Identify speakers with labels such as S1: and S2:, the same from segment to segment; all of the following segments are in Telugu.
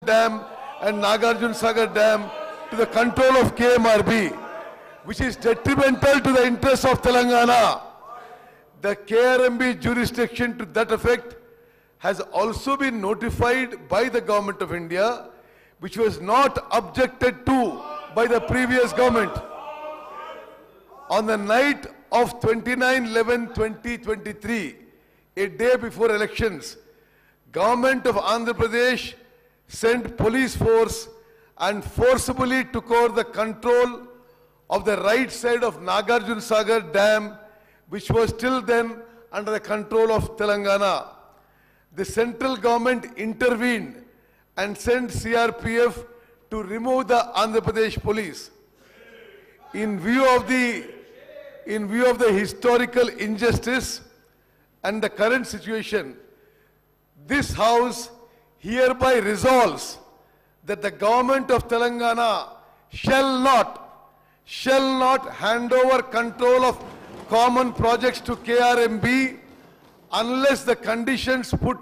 S1: Dam and Nagarjuna Sagar Dam to the control of KMRB, which is detrimental to the interests of Telangana. The KRMB jurisdiction to that effect has also been notified by the Government of India, which was not objected to by the previous government. On the night of 29/11/2023, a day before elections, Government of Andhra Pradesh sent police force and forcibly took over the control of the right side of Nagarjuna Sagar Dam, which was till then under the control of Telangana. The central government intervened and sent CRPF to remove the Andhra Pradesh police. In view of the historical injustice and the current situation, this House hereby resolves that the government of Telangana shall not hand over control of common projects to KRMB unless the conditions put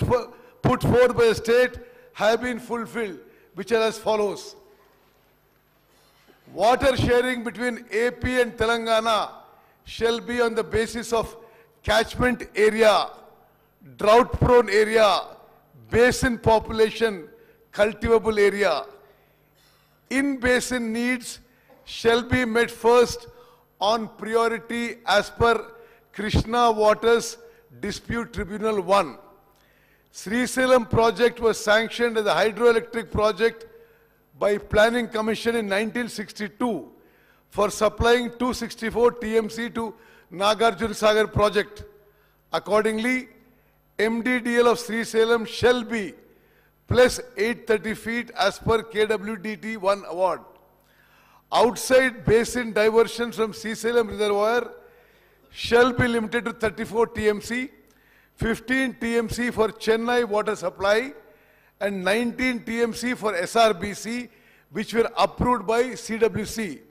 S1: forth by the state have been fulfilled, which are as follows. Water sharing between AP and Telangana shall be on the basis of catchment area, drought-prone area, basin population, cultivable area. In-basin needs shall be met first on priority as per Krishna Waters Dispute Tribunal 1. Srisailam project was sanctioned as a hydroelectric project by Planning Commission in 1962 for supplying 264 TMC to Nagarjuna Sagar project. Accordingly, MDDL of Srisailam shall be plus 830 feet as per KWDT 1 award. Outside basin diversion from Srisailam reservoir shall be limited to 34 TMC, 15 TMC for Chennai water supply and 19 TMC for SRBC, which were approved by CWC.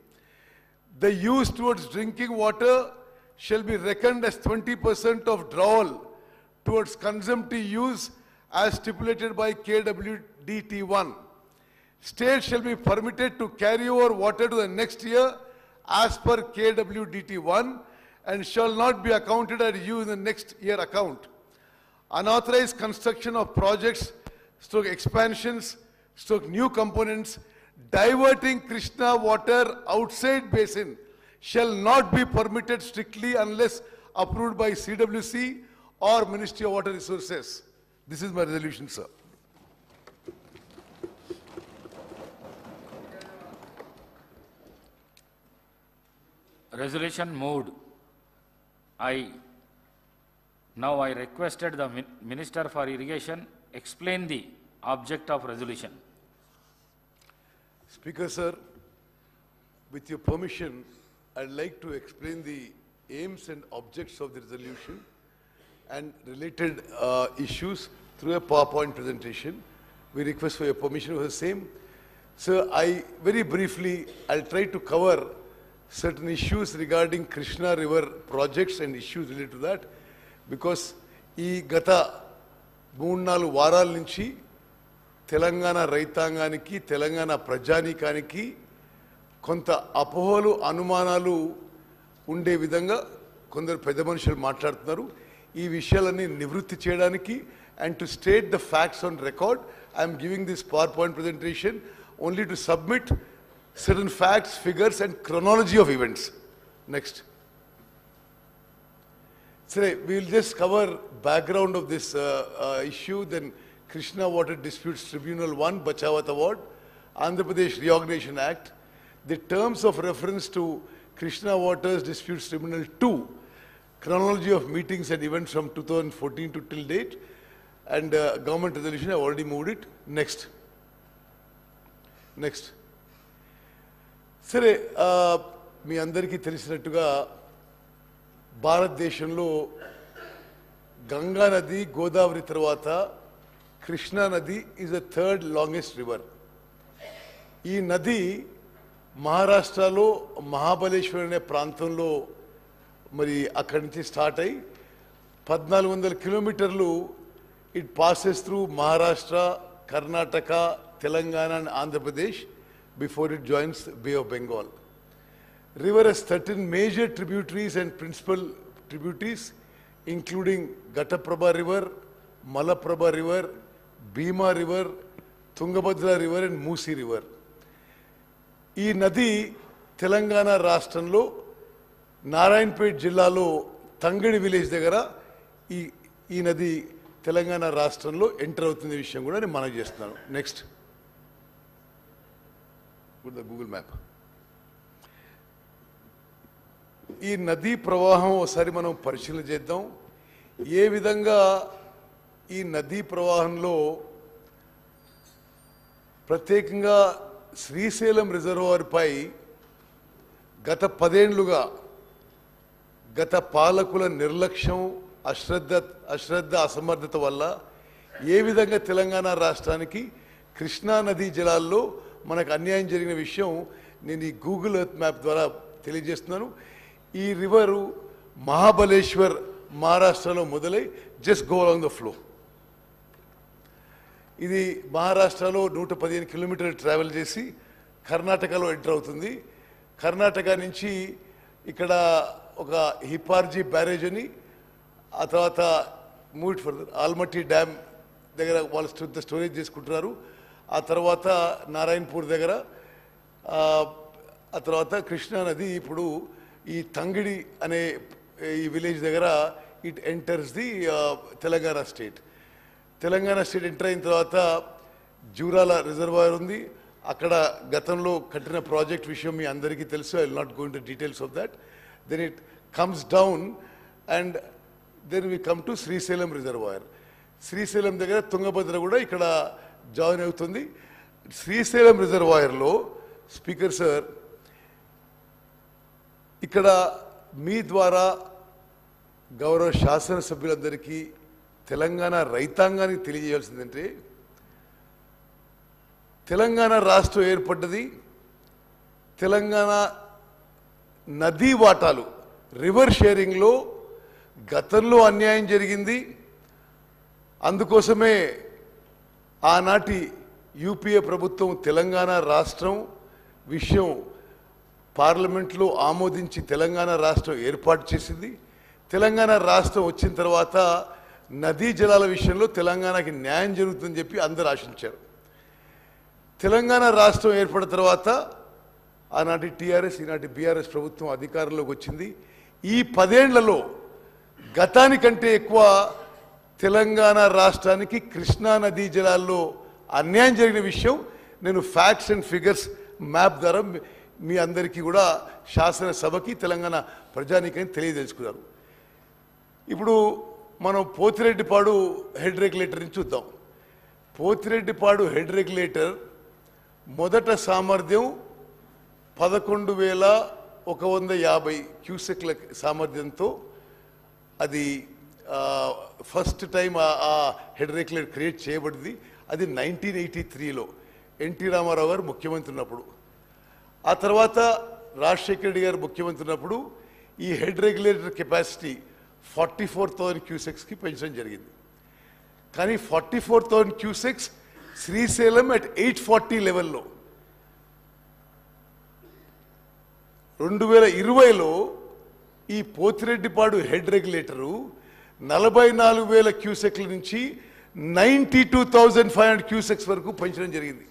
S1: The use towards drinking water shall be reckoned as 20% of drawal towards consumptive use as stipulated by KWDT1. States shall be permitted to carry over water to the next year as per KWDT1 and shall not be accounted as use in the next year account. Unauthorized construction of projects, expansions, new components, diverting Krishna water outside basin shall not be permitted strictly unless approved by CWC or Ministry of Water Resources. This is my resolution, sir.
S2: Resolution moved. Now I requested the Minister for Irrigation explain the object of resolution.
S1: Speaker, sir, with your permission, I'd like to explain the aims and objects of the resolution and related issues through a PowerPoint presentation. We request for your permission for the same. Sir, very briefly, I'll try to cover certain issues regarding Krishna River projects and issues related to that, because ఈ గత 3-4 వారాల నుంచి తెలంగాణ రైతాంగానికి, తెలంగాణ ప్రజానీకానికి కొంత అపోహలు, అనుమానాలు ఉండే విధంగా కొందరు పెద్ద మనుషులు మాట్లాడుతున్నారు. ఈ విషయాలన్నీ నివృత్తి చేయడానికి and to state the facts on record, I am giving this PowerPoint presentation only to submit certain facts, figures and chronology of events. Next. So we will just cover background of this issue, then Krishna Water Disputes Tribunal 1, Bachawat Award, Andhra Pradesh Reorganization Act, the terms of reference to Krishna Waters Disputes Tribunal 2, chronology of meetings and events from 2014 to till date, and government resolution, I have already moved it. Next. Next. సరే, మీ అందరికీ తెలిసినట్టుగా భారతదేశంలో గంగా నది, గోదావరి తర్వాత కృష్ణా నది is the third longest river. ఈ నది మహారాష్ట్రలో మహాబలేశ్వర్ అనే ప్రాంతంలో మరి అక్కడి నుంచి స్టార్ట్ అయ్యి 1400 కిలోమీటర్లు it passes through Maharashtra, Karnataka, Telangana and Andhra Pradesh before it joins the Bay of Bengal. River has 13 major tributaries and principal tributaries, including Ghataprabha River, Malaprabha River, Bhima River, Tungabhadra River and Musi River. ఈ నది తెలంగాణ రాష్ట్రంలో నారాయణపేట్ జిల్లాలో తంగడి విలేజ్ దగ్గర ఈ నది తెలంగాణ రాష్ట్రంలో ఎంటర్ అవుతున్న విషయం కూడా నేను మనవి చేస్తున్నాను. Next Google map. ఈ నదీ ప్రవాహం ఒకసారి మనం పరిశీలన చేద్దాం. ఏ విధంగా ఈ నదీ ప్రవాహంలో ప్రత్యేకంగా శ్రీశైలం రిజర్వాయర్ పై గత 10 ఏళ్లుగా గత పాలకుల నిర్లక్ష్యం, అశ్రద్ధ, అసమర్థత వల్ల ఏ విధంగా తెలంగాణ రాష్ట్రానికి కృష్ణా నదీ జలాల్లో మనకు అన్యాయం జరిగిన విషయం నేను ఈ గూగుల్ ఎర్త్ మ్యాప్ ద్వారా తెలియజేస్తున్నాను. ఈ రివరు మహాబలేశ్వర్ మహారాష్ట్రలో మొదలై just go along the flow. ఇది మహారాష్ట్రలో 115 కిలోమీటర్లు ట్రావెల్ చేసి కర్ణాటకలో ఎంటర్ అవుతుంది. కర్ణాటక నుంచి ఇక్కడ ఒక హిపార్జీ బ్యారేజ్ అని, ఆ తర్వాత మూవ్ ఫర్దర్ ఆల్మట్టి డ్యామ్ దగ్గర వాళ్ళు స్టోరేజ్ చేసుకుంటున్నారు. ఆ తర్వాత నారాయణపూర్ దగ్గర, ఆ తర్వాత కృష్ణా నది ఇప్పుడు ఈ తంగిడి అనే ఈ విలేజ్ దగ్గర it enters the Telangana state. Telangana state enter అయిన తర్వాత జూరాల రిజర్వాయర్ ఉంది. అక్కడ గతంలో కట్టిన ప్రాజెక్ట్ విషయం మీ అందరికీ తెలుసు. I will not go into details of that. Then it comes down and then we come to Srisailam reservoir. Srisailam దగ్గర తుంగభద్ర కూడా ఇక్కడ జాయిన్ అవుతుంది. శ్రీశైలం రిజర్వాయర్లో స్పీకర్ సార్, ఇక్కడ మీ ద్వారా గౌరవ శాసనసభ్యులందరికీ తెలంగాణ రైతాంగానికి తెలియజేయాల్సిందంటే, తెలంగాణ రాష్ట్రం ఏర్పడ్డది తెలంగాణ నదీ వాటాలు రివర్ షేరింగ్లో గతంలో అన్యాయం జరిగింది. అందుకోసమే ఆనాటి యూపీఏ ప్రభుత్వం తెలంగాణ రాష్ట్రం విషయం పార్లమెంట్లో ఆమోదించి తెలంగాణ రాష్ట్రం ఏర్పాటు చేసింది. తెలంగాణ రాష్ట్రం వచ్చిన తర్వాత నదీ జలాల విషయంలో తెలంగాణకి న్యాయం జరుగుతుందని చెప్పి అందరూ ఆశించారు. తెలంగాణ రాష్ట్రం ఏర్పడిన తర్వాత ఆనాటి టీఆర్ఎస్, ఈనాటి బీఆర్ఎస్ ప్రభుత్వం అధికారంలోకి వచ్చింది. ఈ 10 ఏళ్లలో గతానికంటే ఎక్కువ తెలంగాణ రాష్ట్రానికి కృష్ణా నదీ జలాల్లో అన్యాయం జరిగిన విషయం నేను ఫ్యాక్ట్స్ అండ్ ఫిగర్స్ మ్యాప్ ద్వారా మీ అందరికీ కూడా శాసనసభకి తెలంగాణ ప్రజానీకాన్ని తెలియదలుచుకున్నారు. ఇప్పుడు మనం పోతిరెడ్డిపాడు హెడ్ రెగ్యులేటర్ నుంచి చూద్దాం. పోతిరెడ్డిపాడు హెడ్ రెగ్యులేటర్ మొదట సామర్థ్యం 11,150 క్యూసెక్ల సామర్థ్యంతో అది ఫస్ట్ టైం ఆ హెడ్ రెగ్యులేటర్ క్రియేట్ చేయబడింది. అది 1983లో ఎన్టీ రామారావు గారు ముఖ్యమంత్రి ఉన్నప్పుడు. ఆ తర్వాత రాజశేఖర రెడ్డి గారు ముఖ్యమంత్రి ఉన్నప్పుడు ఈ హెడ్ రెగ్యులేటర్ కెపాసిటీ 44,000 క్యూసెక్స్కి పెంచడం జరిగింది. కానీ 44,000 క్యూసెక్స్ శ్రీశైలం అట్ 840 లెవెల్లో. 2020లో ఈ పోతిరెడ్డిపాడు హెడ్ రెగ్యులేటరు 44,000 క్యూసెక్ల నుంచి 92,500 క్యూసెక్స్ వరకు పెంచడం జరిగింది.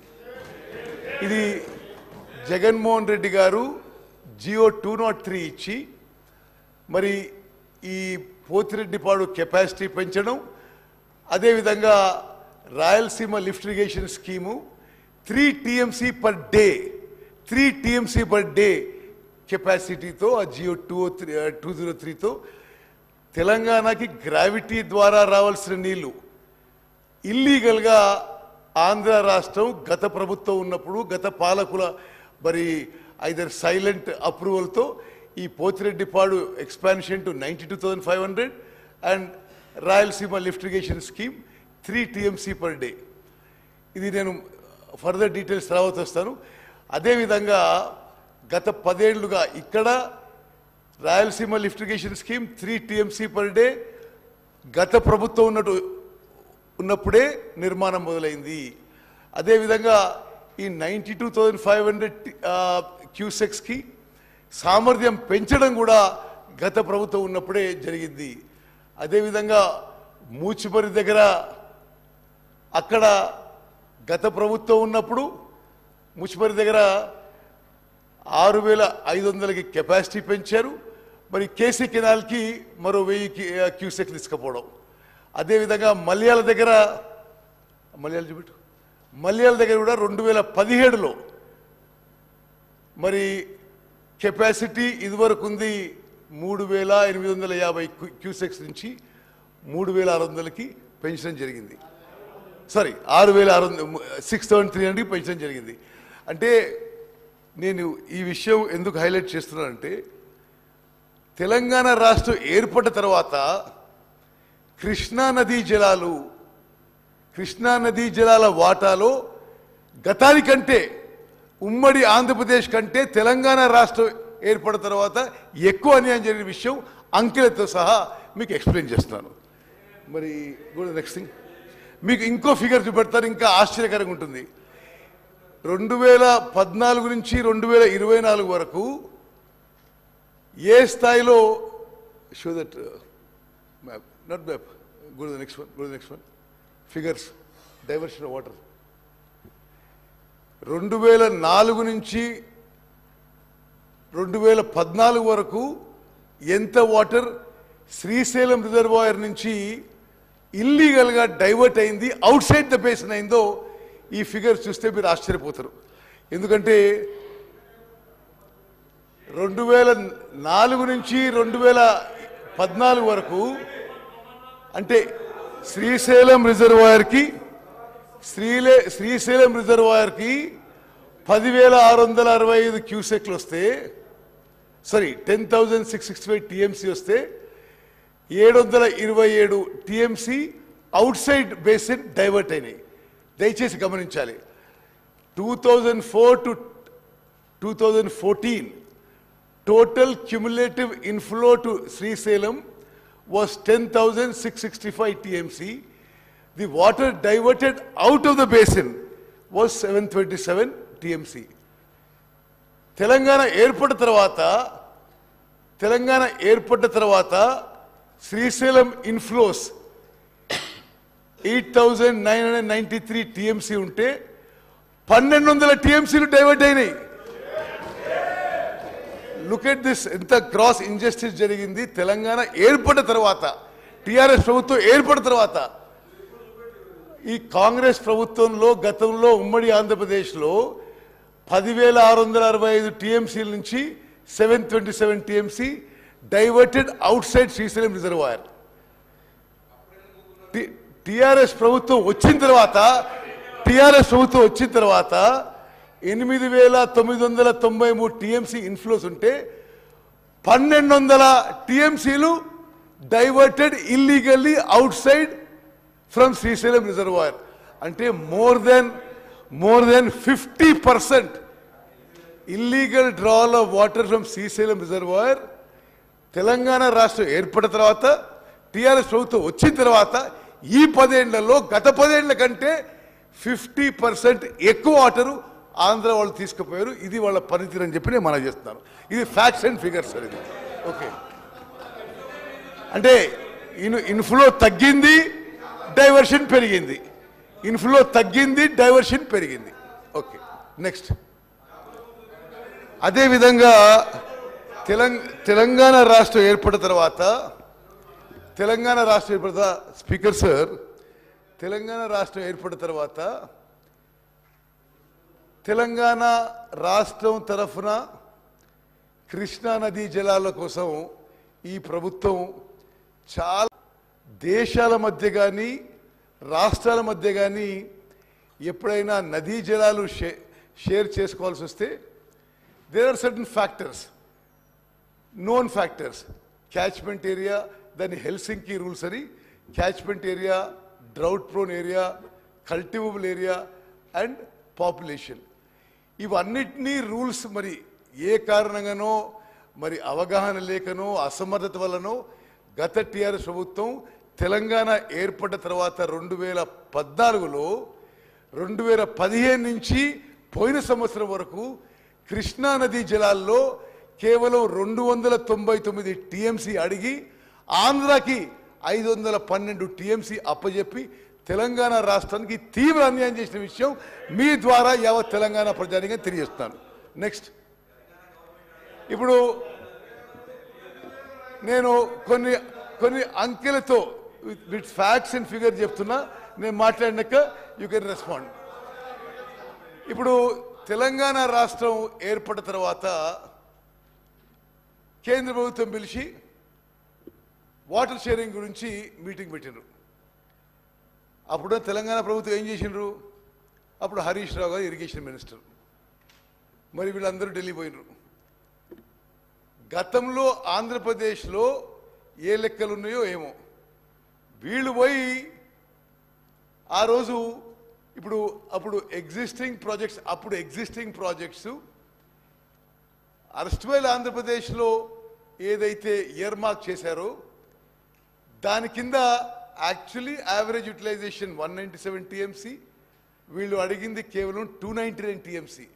S1: ఇది జగన్మోహన్ రెడ్డి గారు జియో 203 ఇచ్చి మరి ఈ పోతిరెడ్డిపాడు కెపాసిటీ పెంచడం, అదేవిధంగా Rayalaseema lift irrigation scheme 3 TMC per day కెపాసిటీతో ఆ జియో 203తో తెలంగాణకి గ్రావిటీ ద్వారా రావాల్సిన నీళ్లు ఇల్లీగల్గా ఆంధ్ర రాష్ట్రం గత ప్రభుత్వం ఉన్నప్పుడు గత పాలకుల మరి ఐదర్ సైలెంట్ అప్రూవల్తో ఈ Pothireddypadu expansion to 92,500 and Rayalaseema lift irrigation scheme 3 TMC per day. ఇది నేను ఫర్దర్ డీటెయిల్స్ తర్వాత వస్తాను. అదేవిధంగా గత 10 ఏళ్లుగా ఇక్కడ Rayalaseema lift irrigation scheme 3 TMC per day గత ప్రభుత్వం ఉన్నప్పుడే నిర్మాణం మొదలైంది. అదేవిధంగా ఈ 92,500 క్యూసెక్స్కి సామర్థ్యం పెంచడం కూడా గత ప్రభుత్వం ఉన్నప్పుడే జరిగింది. అదేవిధంగా మూచిపరి దగ్గర అక్కడ గత ప్రభుత్వం ఉన్నప్పుడు మూచిపరి దగ్గర 6,500కి కెపాసిటీ పెంచారు. మరి కేసీ కెనాల్కి మరో 1000 క్యూసెక్ తీసుకుపోవడం. అదేవిధంగా మల్యాల దగ్గర కూడా 2017లో మరి కెపాసిటీ ఇదివరకు ఉంది 3,850 క్యూసెక్స్ నుంచి 3,600కి పెంచడం జరిగింది. సారీ 6,300కి పెంచడం జరిగింది. అంటే నేను ఈ విషయం ఎందుకు హైలైట్ చేస్తున్నానంటే తెలంగాణ రాష్ట్రం ఏర్పడిన తర్వాత కృష్ణా నదీ జలాల వాటాలో గతానికంటే ఉమ్మడి ఆంధ్రప్రదేశ్ కంటే తెలంగాణ రాష్ట్రం ఏర్పడిన తర్వాత ఎక్కువ అన్యాయం జరిగిన విషయం అంకెలతో సహా మీకు ఎక్స్ప్లెయిన్ చేస్తున్నాను. మరి నెక్స్ట్ థింగ్ మీకు ఇంకో ఫిగర్ చూపెడతారు, ఇంకా ఆశ్చర్యకరంగా ఉంటుంది. 2014 నుంచి 2024 వరకు ఏ స్థాయిలో show that map not map go the next one figures diversion of water 2004 నుంచి 2014 వరకు ఎంత వాటర్ శ్రీశైలం రిజర్వాయర్ నుంచి ఇల్లీగల్గా డైవర్ట్ అయింది, అవుట్ సైడ్ ద బేసిన్ అయిందో ఈ ఫిగర్ చూస్తే మీరు ఆశ్చర్యపోతారు. ఎందుకంటే 2004 నుంచి 2014 వరకు అంటే శ్రీశైలం రిజర్వాయర్కి 10,665 క్యూసెక్లు వస్తే 10,665 టీఎంసీ వస్తే 727 TMC out side basin divert అయినాయి. దయచేసి గమనించాలి. 2004 to 2014 total cumulative inflow to Srisalam was 10,665 TMC. The water diverted out of the basin was 727 TMC. Telangana ఏర్పడిన తర్వాత శ్రీశైలం ఇన్ఫ్లోస్ 8,993 టీఎంసీ ఉంటే 1,200 టీఎంసీలు డైవర్ట్ అయినాయి. లుక్ ఎట్ దిస్, ఎంత క్రాస్ ఇంజస్టిస్ జరిగింది. తెలంగాణ ఏర్పడిన తర్వాత, టిఆర్ఎస్ ప్రభుత్వం ఏర్పడిన తర్వాత, ఈ కాంగ్రెస్ ప్రభుత్వంలో గతంలో ఉమ్మడి ఆంధ్రప్రదేశ్లో 10,665 టీఎంసీల నుంచి 727 TMC diverted outside Srisailam reservoir. TRS ప్రభుత్వం వచ్చిన తర్వాత 8,993 టీఎంసీ ఇన్ఫ్లోస్ ఉంటే 1,200 టీఎంసీలు diverted illegally outside from Srisailam reservoir. అంటే more than 50% illegal drawal of water from Srisailam reservoir Telangana రాష్ట్రం ఏర్పడిన తర్వాత, టిఆర్ఎస్ ప్రభుత్వం వచ్చిన తర్వాత ఈ 10 ఏళ్లలో గత 10 ఏళ్ల కంటే 50% ఎక్కువ వాటరు ఆంధ్ర వాళ్ళు తీసుకుపోయారు. ఇది వాళ్ళ పనితీరు అని చెప్పి నేను మనవి చేస్తున్నాను. ఇది ఫ్యాక్ట్స్ అండ్ ఫిగర్స్ అనేది. ఓకే, అంటే ఇన్ఫ్లో తగ్గింది, డైవర్షన్ పెరిగింది. ఇన్ఫ్లో తగ్గింది, డైవర్షన్ పెరిగింది. Okay, next. అదేవిధంగా తెలంగాణ రాష్ట్రం ఏర్పడిన తర్వాత స్పీకర్ సార్, తెలంగాణ రాష్ట్రం ఏర్పడిన తర్వాత తెలంగాణ రాష్ట్రం తరఫున కృష్ణా నదీ జలాల కోసం ఈ ప్రభుత్వం చాలా దేశాల మధ్య కానీ రాష్ట్రాల మధ్య కానీ ఎప్పుడైనా నదీ జలాలు షేర్ చేసుకోవాల్సి వస్తే there are certain factors, known factors. Catchment area, దాని హెల్సింకి రూల్స్ అని, catchment area, drought prone area, cultivable area and population. ఇవన్నిటినీ రూల్స్ మరి ఏ కారణంగానో, మరి అవగాహన లేకనో, అసమర్థత వల్లనో గత టిఆర్ఎస్ ప్రభుత్వం తెలంగాణ ఏర్పడిన తర్వాత 2014లో 2015 నుంచి పోయిన సంవత్సరం వరకు కృష్ణా నదీ జలాల్లో కేవలం 299 టీఎంసీ అడిగి ఆంధ్రాకి 512 టీఎంసీ అప్పజెప్పి తెలంగాణ రాష్ట్రానికి తీవ్ర అన్యాయం చేసిన విషయం మీ ద్వారా యావత్ తెలంగాణ ప్రజానిగా తెలియజేస్తాను. నెక్స్ట్, ఇప్పుడు నేను కొన్ని అంకెలతో విత్ ఫ్యాక్ట్స్ అండ్ ఫిగర్ చెప్తున్నా. నేను మాట్లాడినాక యూ కెన్ రెస్పాండ్. ఇప్పుడు తెలంగాణ రాష్ట్రం ఏర్పడిన తర్వాత కేంద్ర ప్రభుత్వం పిలిచి వాటర్ షేరింగ్ గురించి మీటింగ్ పెట్టిండ్రు. అప్పుడు తెలంగాణ ప్రభుత్వం ఏం చేసిండ్రు? అప్పుడు హరీష్ రావు గారు ఇరిగేషన్ మినిస్టర్, మరి వీళ్ళందరూ ఢిల్లీ పోయినరు. గతంలో ఆంధ్రప్రదేశ్లో ఏ లెక్కలు ఉన్నాయో ఏమో, వీళ్ళు పోయి ఆ రోజు అప్పుడు ఎగ్జిస్టింగ్ ప్రాజెక్ట్స్ అరెస్ట్వైల్ ఆంధ్రప్రదేశ్లో ఏదైతే ఇయర్ మార్క్ చేశారో దాని కింద యాక్చువల్లీ యావరేజ్ యూటిలైజేషన్ 197 టీఎంసీ, వీళ్ళు అడిగింది కేవలం 299 TMC.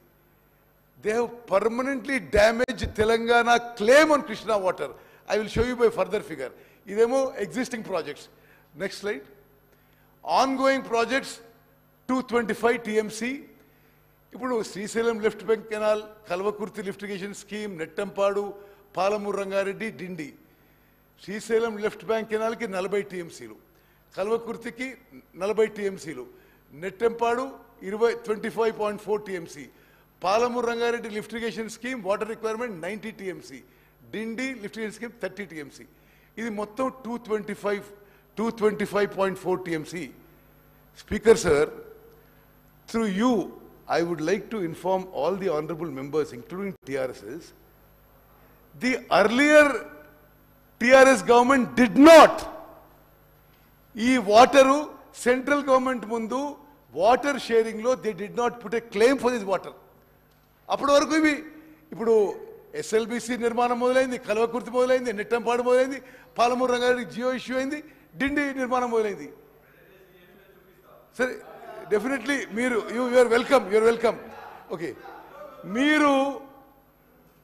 S1: They have permanently damaged Telangana claim on Krishna water. I will show you by further figure. Idemo existing projects. Next slide. Ongoing projects 225 TMC. Ipudu Srisalam Lift Bank Canal, Kalvakurti Lift Irrigation Scheme, Nettampadu, Palamur Rangareddy, Dindi. Srisalam Lift Bank Canal ki 40 TMC lu. Kalvakurti ki 40 TMC lu. Nettampadu 25.4 TMC. Palamur Rangareddy Lift Irrigation Scheme, water requirement 90 TMC. Dindi Lift Irrigation Scheme 30 TMC. This is 225.4 TMC. Speaker sir, through you, I would like to inform all the honorable members, including TRSs, the earlier TRS government did not. Ee water central government mundu water sharing lo they did not put a claim for this water. అప్పటి వరకు ఇప్పుడు ఎస్ఎల్బిసి నిర్మాణం మొదలైంది, కల్వకుర్తి మొదలైంది, నెట్టంపాడు మొదలైంది, పాలమూరు రంగారెడ్డి జియో ఇష్యూ అయింది, డిండి నిర్మాణం మొదలైంది. సరే, డెఫినెట్లీ మీరు యూఆర్ వెల్కమ్. ఓకే, మీరు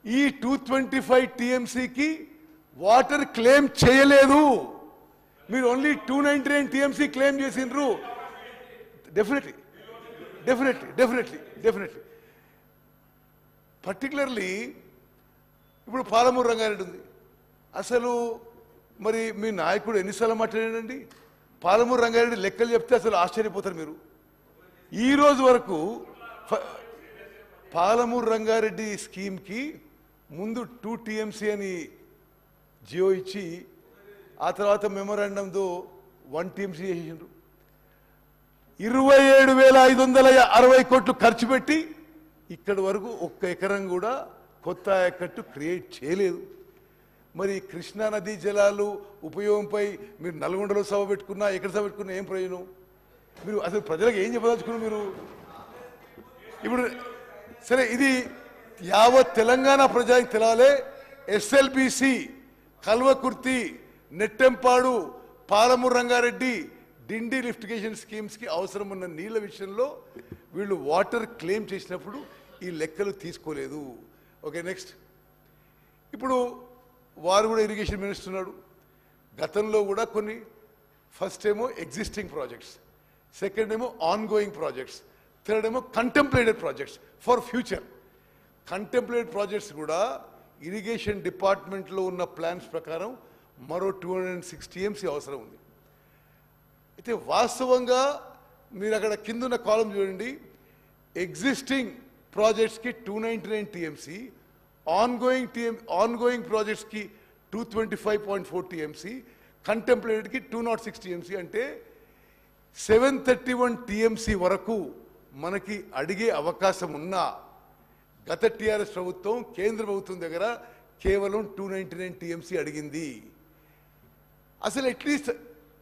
S1: ఈ 225 టీఎంసీకి వాటర్ క్లెయిమ్ చేయలేదు, మీరు ఓన్లీ 299 టీఎంసీ క్లెయిమ్ చేసిండ్రు. డెఫినెట్లీ పర్టికులర్లీ ఇప్పుడు పాలమూరు రంగారెడ్డి ఉంది. అసలు మరి మీ నాయకుడు ఎన్నిసార్లు మాట్లాడాడండి? పాలమూరు రంగారెడ్డి లెక్కలు చెప్తే అసలు ఆశ్చర్యపోతారు మీరు. ఈ రోజు వరకు పాలమూరు రంగారెడ్డి స్కీమ్కి ముందు 2 టీఎంసీ అని జియో ఇచ్చి ఆ తర్వాత మెమోరాండంతో 1 టీఎంసీ చేసిండ్రు. 27,560 కోట్లు ఖర్చు పెట్టి ఇక్కడి వరకు ఒక్క ఎకరం కూడా కొత్త ఆయకట్టు క్రియేట్ చేయలేదు. మరి కృష్ణా నదీ జలాలు ఉపయోగంపై మీరు నల్గొండలో సభ పెట్టుకున్నా, ఎక్కడ సభ పెట్టుకున్నా ఏం ప్రయోజనం? మీరు అసలు ప్రజలకు ఏం చెప్పదలుచుకున్నారు మీరు? ఇప్పుడు సరే, ఇది యావత్ తెలంగాణ ప్రజలకు తెలాలే. ఎస్ఎల్బిసి, కల్వకుర్తి, నెట్టెంపాడు, పాలమూరు రంగారెడ్డి, డిండి లిఫ్ట్ ఇరిగేషన్ స్కీమ్స్కి అవసరం ఉన్న నీళ్ల విషయంలో వీళ్ళు వాటర్ క్లెయిమ్ చేసినప్పుడు ఈ లెక్కలు తీసుకోలేదు. Okay, next. ఇప్పుడు వారు కూడా ఇరిగేషన్ మినిస్టర్ ఉన్నాడు. గతంలో కూడా కొన్ని, ఫస్ట్ ఏమో ఎగ్జిస్టింగ్ ప్రాజెక్ట్స్, సెకండ్ ఏమో ఆన్గోయింగ్ ప్రాజెక్ట్స్, థర్డ్ ఏమో contemplated projects for future. Contemplated projects కూడా ఇరిగేషన్ డిపార్ట్మెంట్లో ఉన్న ప్లాన్స్ ప్రకారం మరో 206 టీఎంసీ అవసరం ఉంది. అయితే వాస్తవంగా మీరు అక్కడ కిందున్న కాలం చూడండి, ఎగ్జిస్టింగ్ ప్రాజెక్ట్స్కి 299 టీఎంసీ, ఆన్గోయింగ్ ప్రాజెక్ట్స్కి 225.4 టీఎంసీ, కంటెంప్లేటెడ్కి 206 టీఎంసీ. అంటే 731 టీఎంసీ వరకు మనకి అడిగే అవకాశం ఉన్నా గత టీఆర్ఎస్ ప్రభుత్వం కేంద్ర ప్రభుత్వం దగ్గర కేవలం 299 టీఎంసీ అడిగింది. అసలు అట్లీస్ట్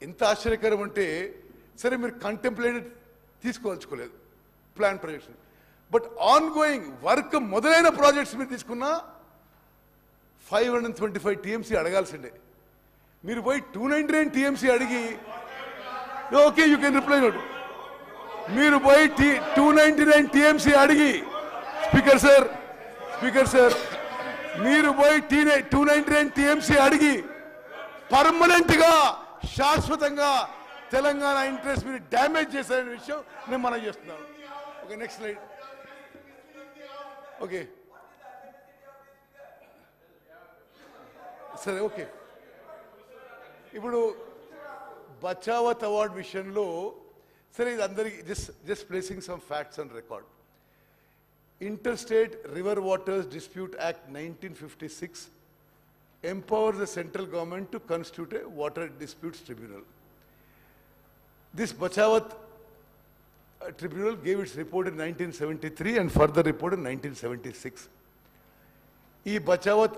S1: ఎంత ఆశ్చర్యకరం అంటే, సరే మీరు కంటెంప్లేటెడ్ తీసుకోదలుచుకోలేదు plan projects, but ongoing work మొదలైన ప్రాజెక్ట్స్ మీరు తీసుకున్నా 525 టీఎంసీ అడగాల్సిందే. మీరు పోయి 299 టీఎంసీ అడిగి, okay you can reply note. మీరు పోయి 299 టీఎంసీ అడిగి స్పీకర్ సార్ మీరు పోయి 299 టీఎంసీ అడిగి పర్మనెంట్ గా శాశ్వతంగా తెలంగాణ ఇంట్రెస్ట్ మీరు డ్యామేజ్ చేశారనే విషయం నేను మనం చేస్తున్నాను. Okay, next slide. ఓకే సరే, ఓకే. ఇప్పుడు బచావత్ అవార్డ్ విషయంలో సరే, ఇది అందరికి just placing some facts on record. Interstate River Waters Dispute Act 1956 empowers the central government to constitute a water disputes tribunal. This Bachawat tribunal gave its report in 1973 and further report in 1976. ఈ బచావత్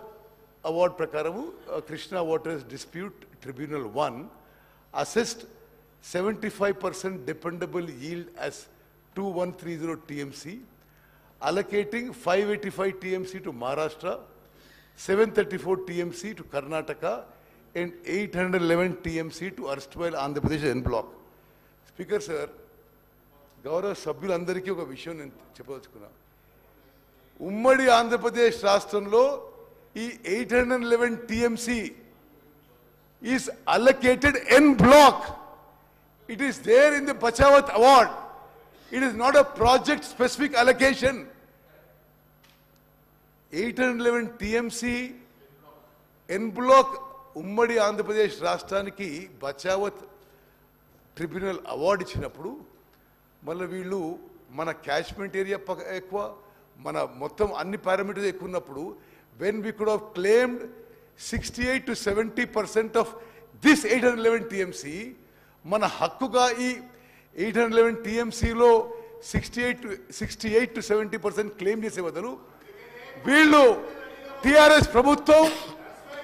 S1: అవార్డ్ ప్రకారము Krishna waters dispute tribunal 1 assessed 75% dependable yield as 2130 TMC, allocating 585 TMC to Maharashtra, 734 TMC to Karnataka, and 811 TMC to erstwhile Andhra Pradesh en block. Speaker sir, గౌరవ సభ్యులందరికీ ఒక విషయం నేను చెప్పదలుచుకున్నా. ఉమ్మడి ఆంధ్రప్రదేశ్ రాష్ట్రంలో ఈ 811 TMC is allocated en block. It is there in the Bachawat award. It is not a project specific allocation. 811 TMC en block ఉమ్మడి ఆంధ్రప్రదేశ్ రాష్ట్రానికి బచావత్ ట్రిబ్యునల్ అవార్డు ఇచ్చినప్పుడు మళ్ళీ వీళ్ళు మన క్యాచ్మెంట్ ఏరియా ఎక్కువ, మన మొత్తం అన్ని పారామీటర్స్ ఎక్కువ ఉన్నప్పుడు when we could have claimed 68 to 70% of this 811 TMC, మన హక్కుగా ఈ 811 TMCలో 68 to 70% క్లెయిమ్ చేసే బదులు వీళ్ళు టిఆర్ఎస్ ప్రభుత్వం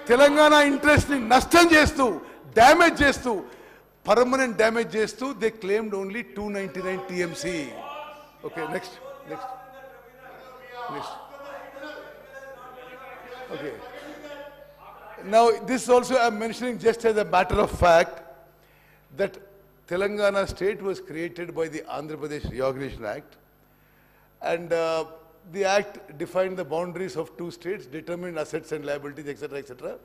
S1: తెలంగాణ ఇంట్రెస్ట్ ని నష్టం చేస్తూ, డ్యామేజ్ చేస్తూ, పర్మనెంట్ డ్యామేజ్ చేస్తూ they claimed only 299 TMC. Okay, next. Okay. Now, this also I am mentioning just as a matter of fact that Telangana state was created by the Andhra Pradesh Reorganization Act, and the act defined the boundaries of two states, determined assets and liabilities, etc., etc.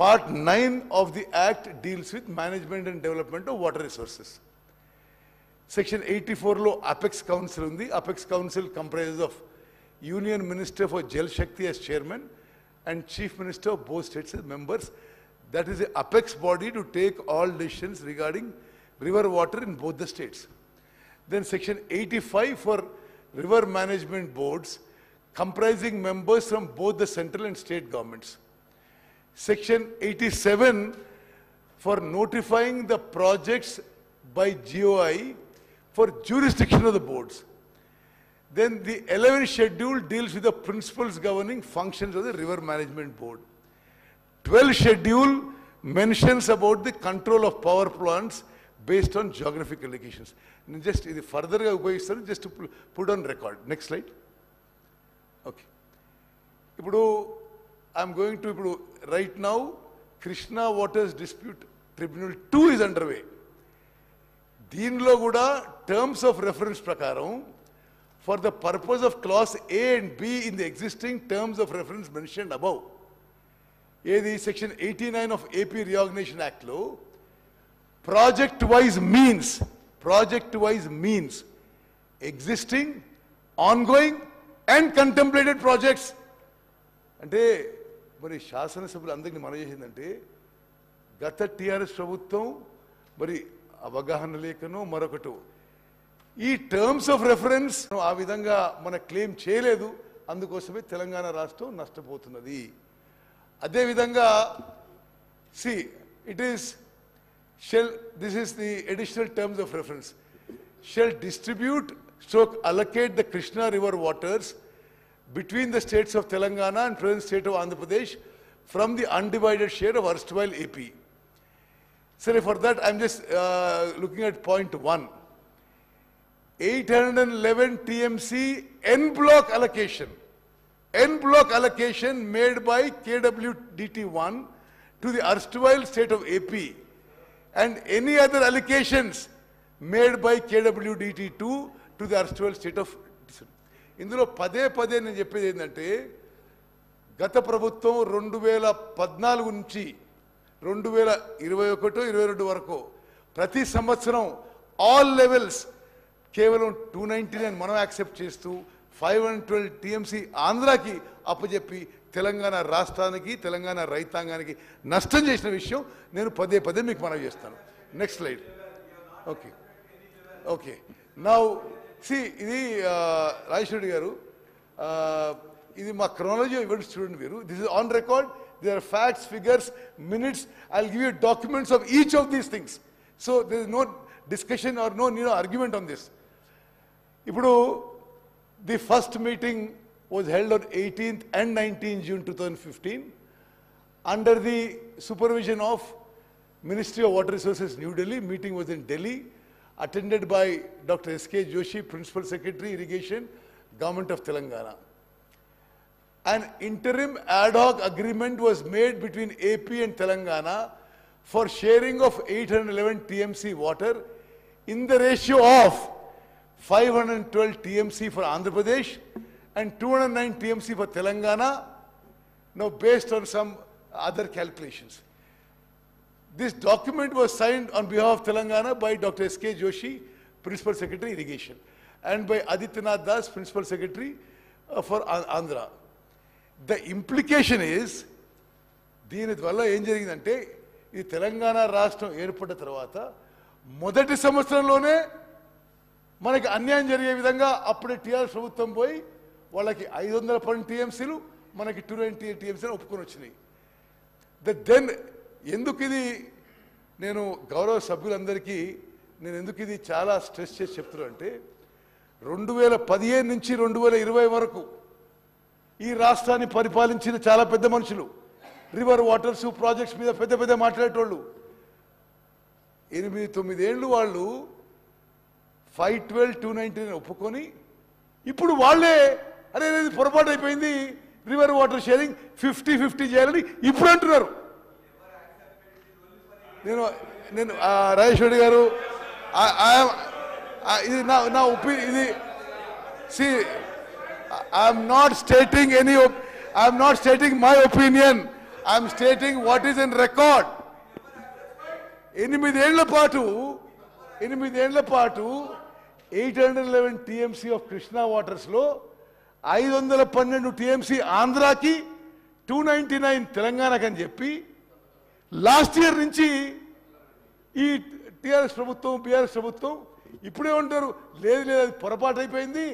S1: Part 9 of the act deals with management and development of water resources. Section 84 lo Apex Council undi. Apex Council comprises of Union Minister for Jal Shakti as chairman and Chief Minister of both states as members. That is the apex body to take all decisions regarding river water in both the states. Then Section 85 for river management boards comprising members from both the central and state governments. Section 87 for notifying the projects by GOI for jurisdiction of the boards. Then the 11th schedule deals with the principles governing functions of the river management board. 12th schedule mentions about the control of power plants based on geographical locations. Just further just to put on record. Next slide. Okay. I'm going to right now Krishna Waters Dispute Tribunal 2 is underway. Deenlo kuda terms of reference prakaram, for the purpose of clause A and B in the existing terms of reference mentioned above, the section 89 of AP Reorganization Act lo project wise means existing, ongoing and contemplated projects. అంటే మరి శాసనసభలు అందరికీ మనం చేసిందంటే గత టిఆర్ఎస్ ప్రభుత్వం మరి అవగాహన లేకనో మరొకటి ఈ టర్మ్స్ ఆఫ్ రెఫరెన్స్ ఆ విధంగా మన క్లెయిమ్ చేయలేదు, అందుకోసమే తెలంగాణ రాష్ట్రం నష్టపోతున్నది. అదే విధంగా this is the additional terms of reference. Shall distribute / allocate the Krishna river waters between the states of Telangana and present state of Andhra Pradesh from the undivided share of erstwhile AP. So for that I'm just looking at point 1. 811 TMC en block allocation made by KWDT1 to the erstwhile state of AP, and any other allocations made by KWDT2 to the erstwhile state of. ఇందులో పదే పదే నేను చెప్పేది ఏంటంటే గత ప్రభుత్వం 2014 నుంచి 2021-22 వరకు ప్రతి సంవత్సరం ఆల్ లెవెల్స్ కేవలం 299 మనం యాక్సెప్ట్ చేస్తూ 512 TMC ఆంధ్రాకి అప్పచెప్పి తెలంగాణ రాష్ట్రానికి తెలంగాణ రైతాంగానికి నష్టం చేసిన విషయం నేను పదే పదే మీకు మనవి చేస్తాను. Next slide. Okay okay now see ఇది రాజేశ్వరి గారు ఇది మా క్రోనాలజీ ఇవ్వండి చూడండి మీరు. This is on record. There are facts, figures, minutes. I will give you documents of each of these things. So there is no discussion or no argument on this. ఇప్పుడు the first meeting was held on 18th and 19th June 2015 under the supervision of Ministry of Water Resources, New Delhi. Meeting was in Delhi, attended by Dr. S.K. Joshi, Principal Secretary, Irrigation, Government of Telangana. An interim ad hoc agreement was made between AP and Telangana for sharing of 811 TMC water in the ratio of 512 TMC for Andhra Pradesh and 209 TMC for Telangana, now based on some other calculations. This document was signed on behalf of Telangana by Dr. S.K. Joshi, Principal Secretary, Irrigation, and by Adityanath Das, Principal Secretary for Andhra. The implication is, దీని వల్ల ఏం జరిగిందంటే ఈ తెలంగాణ రాష్ట్రం ఏర్పడ్డ తర్వాత మొదటి సంవత్సరంలోనే మనకి అన్యాయం జరిగే విధంగా అప్పుడే టీఆర్ఎస్ ప్రభుత్వం పోయి వాళ్ళకి 512 TMCలు మనకి 290 TMCలు ఒప్పుకొని వచ్చినాయి. దెన్ ఎందుకు ఇది నేను గౌరవ సభ్యులందరికీ నేను ఎందుకు ఇది చాలా స్ట్రెస్ చేసి చెప్తున్నా అంటే 2015 నుంచి 2020 వరకు ఈ రాష్ట్రాన్ని పరిపాలించిన చాలా పెద్ద మనుషులు, రివర్ వాటర్స్ ప్రాజెక్ట్స్ మీద పెద్ద పెద్ద మాట్లాడేటోళ్ళు 8-9 ఏళ్ళు వాళ్ళు 512, 290 ఒప్పుకొని ఇప్పుడు వాళ్ళే అరే ఇది పొరపాటు అయిపోయింది రివర్ వాటర్ షేరింగ్ 50-50 చేయాలని ఇప్పుడు అంటున్నారు. నేను రాజేశ్వరి గారు ఇది నా ఒపీనియన్. ఇది see I'm not stating my opinion, I'm stating what is in record. 8 ఏళ్ల పాటు 811 TMC ఆఫ్ కృష్ణా వాటర్స్లో 512 TMC ఆంధ్రాకి 299 తెలంగాణకి అని చెప్పి లాస్ట్ ఇయర్ నుంచి ఈ టీఆర్ఎస్ ప్రభుత్వం బీఆర్ఎస్ ప్రభుత్వం ఇప్పుడే ఉంటారు లేదు లేదు అది పొరపాటు అయిపోయింది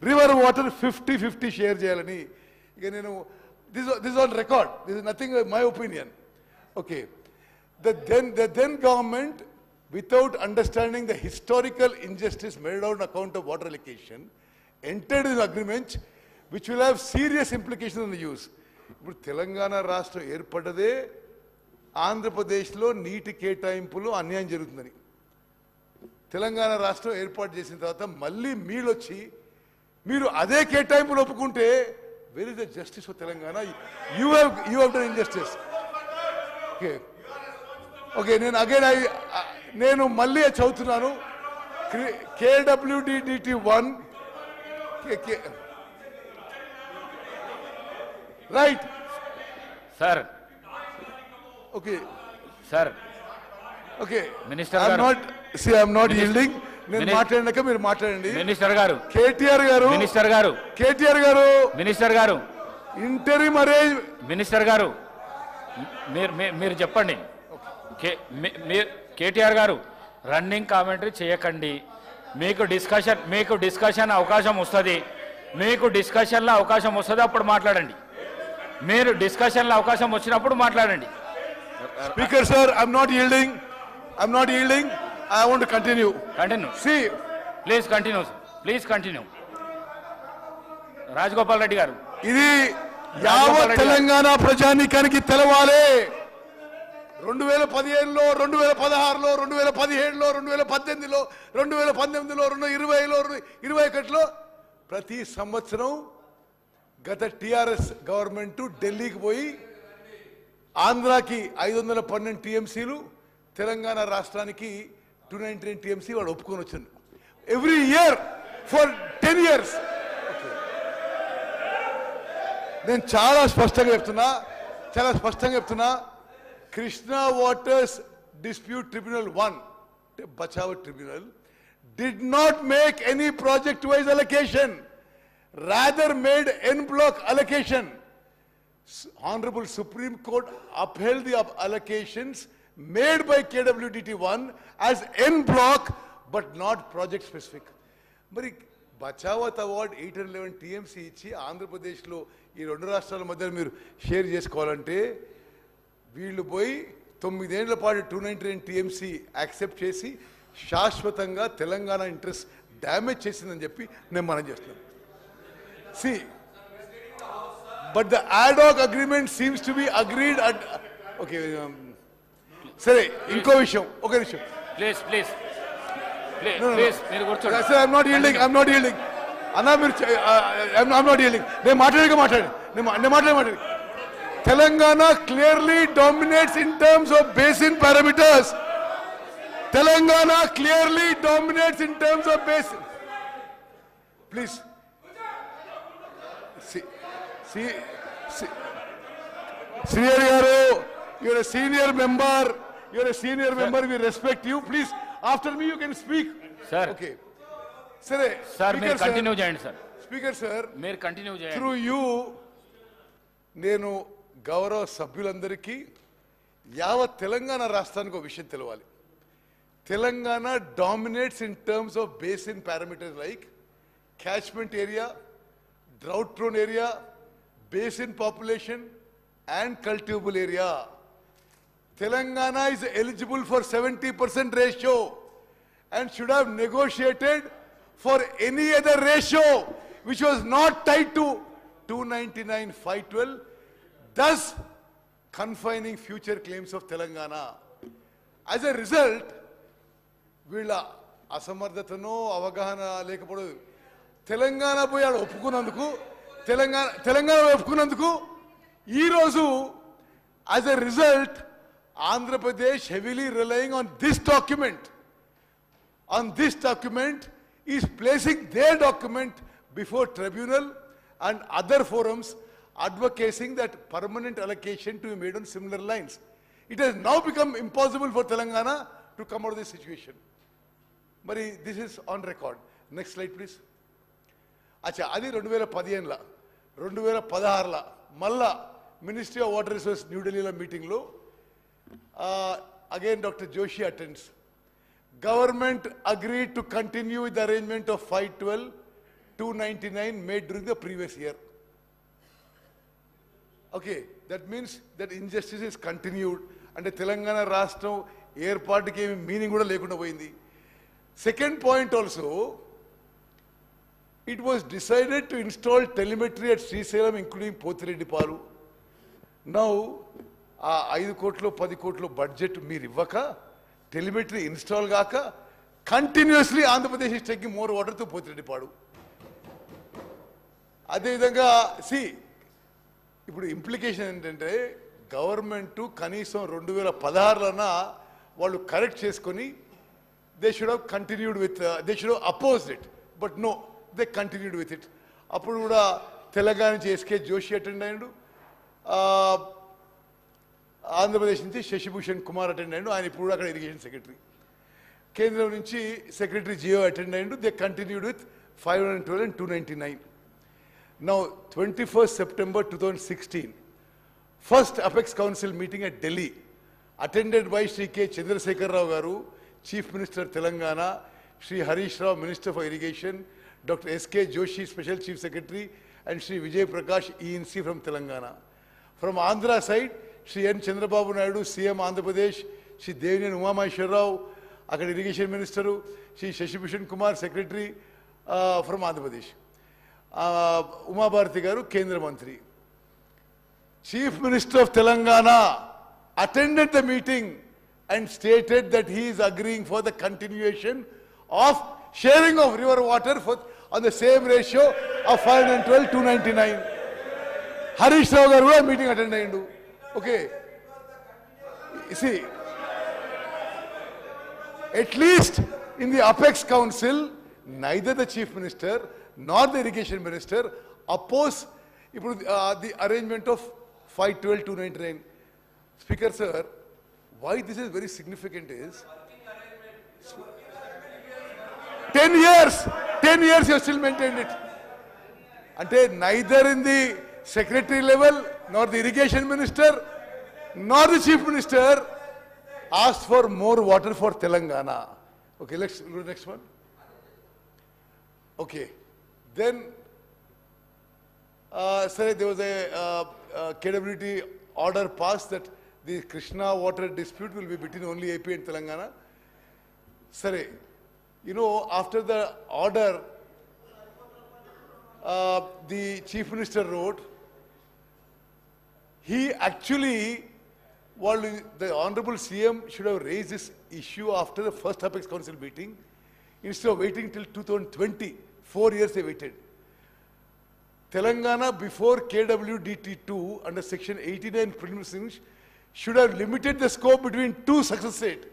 S1: రివర్ వాటర్ 50-50 షేర్ చేయాలని. ఇక నేను this on record, this is nothing my opinion. Okay the then government, without understanding the historical injustice made out on account of water allocation, entered in agreement which will have serious implications on the use. ఇప్పుడు తెలంగాణ రాష్ట్రం ఏర్పడ్డదే ఆంధ్రప్రదేశ్లో నీటి కేటాయింపులు అన్యాయం జరుగుతుందని. తెలంగాణ రాష్ట్రం ఏర్పాటు చేసిన తర్వాత మళ్ళీ మీరొచ్చి మీరు అదే కేటాయింపులు ఒప్పుకుంటే where is the justice for Telangana? You have done injustice. Okay okay నేను మళ్ళీ చదువుతున్నాను. KWDT1 right
S2: sir.
S1: Okay
S2: sir
S1: okay
S2: minister
S1: I'm not yielding. నేను మాట్లాడినాక మీరు మాట్లాడండి.
S2: మినిస్టర్ గారు
S1: కేటీఆర్ గారు ఇంటరిమ్ అరేంజ్
S2: మినిస్టర్ గారు మీరు చెప్పండి. కేటీఆర్ గారు రన్నింగ్ కామెంటరీ చేయకండి. మీకు డిస్కషన్ అవకాశం వస్తుంది. అప్పుడు మాట్లాడండి. మీరు డిస్కషన్లో అవకాశం వచ్చినప్పుడు మాట్లాడండి.
S1: Speaker sir, I'm not yielding. I want to continue. See,
S2: please continue. Rajagopal Reddy గారు,
S1: ఇది యావత్ తెలంగాణ ప్రజానీకానికి తెలవాలి. 2015లో 2016లో 2017లో 2018లో 2019లో 2020లో 2021లో ప్రతి సంవత్సరం గత టిఆర్ఎస్ గవర్నమెంట్ ఢిల్లీకి పోయి ఆంధ్రాకి 512 TMCలు, తెలంగాణ రాష్ట్రానికి 299 TMC వాడు ఒప్పుకొని వచ్చాను ఎవ్రీ ఇయర్ ఫర్ 10 years. నేను చాలా స్పష్టంగా చెప్తున్నా Krishna waters dispute tribunal 1 Bachawat tribunal did not make any project wise allocation, rather made en bloc allocation. Honorable Supreme Court upheld the allocations made by KWDT1 as en bloc but not project specific. Mari Bachawat Award 811 TMC ఇచ్చి ఆంధ్రప్రదేశ్లో ఈ రెండు రాష్ట్రాల మధ్య మీరు షేర్ చేసుకోవాలంటే వీళ్ళు పోయి 9 ఏళ్ల పాటు 299 TMC యాక్సెప్ట్ చేసి శాశ్వతంగా తెలంగాణ ఇంట్రెస్ట్ డ్యామేజ్ చేసిందని చెప్పి నేను మనం చేస్తున్నాను. See, but the ad hoc agreement seems to be agreed at okay సరే ఇంకో విషయం ఒక నిమిషం
S2: ప్లీజ్ మీరు కూర్చోండి.
S1: sir I'm not yielding అన్నా మీరు I'm not yielding నేను మాట్లాడి Telangana clearly dominates in terms of basin parameters. Telangana clearly dominates in terms of basin. Please. See, Srihari Garu, you're a senior member. We respect you. Please, after me you can speak.
S2: Sir.
S1: Okay.
S2: Sir, మీరు కంటిన్యూ చేయండి సార్.
S1: Speaker sir.
S2: మీరు కంటిన్యూ చేయండి.
S1: Through you, నేను గౌరవ సభ్యులందరికీ యావత్ తెలంగాణ రాష్ట్రానికి ఒక విషయం తెలవాలి. Telangana dominates in terms of basin parameters like catchment area, drought prone area, basin population and cultivable area. Telangana is eligible for 70% ratio and should have negotiated for any other ratio which was not tied to 299/512, thus confining future claims of Telangana. As a result, వీళ్ళ అసమర్థతనో అవగాహన లేకపోవడం తెలంగాణ పోయి ఆడ ఒప్పుకున్నందుకు ఈరోజు as a result Andhra Pradesh heavily relying on this document is placing their document before tribunal and other forums advocating that permanent allocation to be made on similar lines. It has now become impossible for Telangana to come out of this situation. Mari, this is on record. Next slide, please. Acha, adi 2015 2016 malla Ministry of Water Resources New Delhi meeting lo again Dr. Joshi attends. Government agreed to continue with the arrangement of 512/299 made during the previous year. Okay, that means that injustice is continued and Telangana Rashtra ఏర్పాటుకి ఏమి మీనింగ్ కూడా లేకుండా పోయింది. Second point also, it was decided to install telemetry at Srisailam including Pothireddipalu. Now, 5 కోట్లు 10 కోట్లు బడ్జెట్ మీరు ఇవ్వక టెలిమెట్రీ ఇన్స్టాల్ కాక continuously Andhra Pradesh is taking more water to Pothireddypadu. అదేవిధంగా ఇప్పుడు ఇంప్లికేషన్ ఏంటంటే గవర్నమెంట్ కనీసం 2016లోన వాళ్ళు కరెక్ట్ చేసుకొని they should have continued with they should have opposed it but no they continued with it. అప్పుడు కూడా తెలంగాణ నుంచి ఎస్కే జోషి అటెండ్ అయ్యాడు, ఆంధ్రప్రదేశ్ నుంచి శశిభూషణ్ కుమార్ అటెండ్ అయ్యాడు, ఆయన ఇప్పుడు అక్కడ ఇరిగేషన్ సెక్రటరీ. కేంద్రం నుంచి సెక్రటరీ జియో అటెండ్ అయ్యాడు. They continued with 512 and 299. Now, 21st September 2016, first Apex Council meeting at Delhi, attended by Shri K. Chandrasekhar Rao Garu, Chief Minister Telangana, Shri Harish Rao, Minister for Irrigation, Dr. S.K. Joshi, Special Chief Secretary, and Shri Vijay Prakash, ENC from Telangana. From Andhra side, Shri N. Chandrababu Naidu, CM Andhra Pradesh, Shri Devinian Umamaheshwar Rao, Akkada Irrigation Minister, Shri Shashibhushan Kumar, Secretary from Andhra Pradesh. Uma Bharati Garu, Kendra Mantri. Chief Minister of Telangana attended the meeting and stated that he is agreeing for the continuation of sharing of river water on the same ratio of 512/299. Harish Rao Garu meeting attended. Okay. See, At least in the Apex Council, neither the Chief Minister nor the Irrigation Minister oppose the arrangement of 512-299. Speaker sir, why this is very significant is 10 years you have still maintained it. Ante neither in the secretary level nor the Irrigation Minister nor the Chief Minister asked for more water for Telangana. Okay, let's go to the next one. Okay, then sir, there was a KWT order passed that the Krishna water dispute will be between only AP and Telangana. Sir, you know, after the order, the Chief Minister wrote, he actually, the Honorable CM should have raised this issue after the first Apex Council meeting, instead of waiting till 2020. 4 years they waited. Telangana before KWDT2 under section 89 preliminaries should have limited the scope between two success states.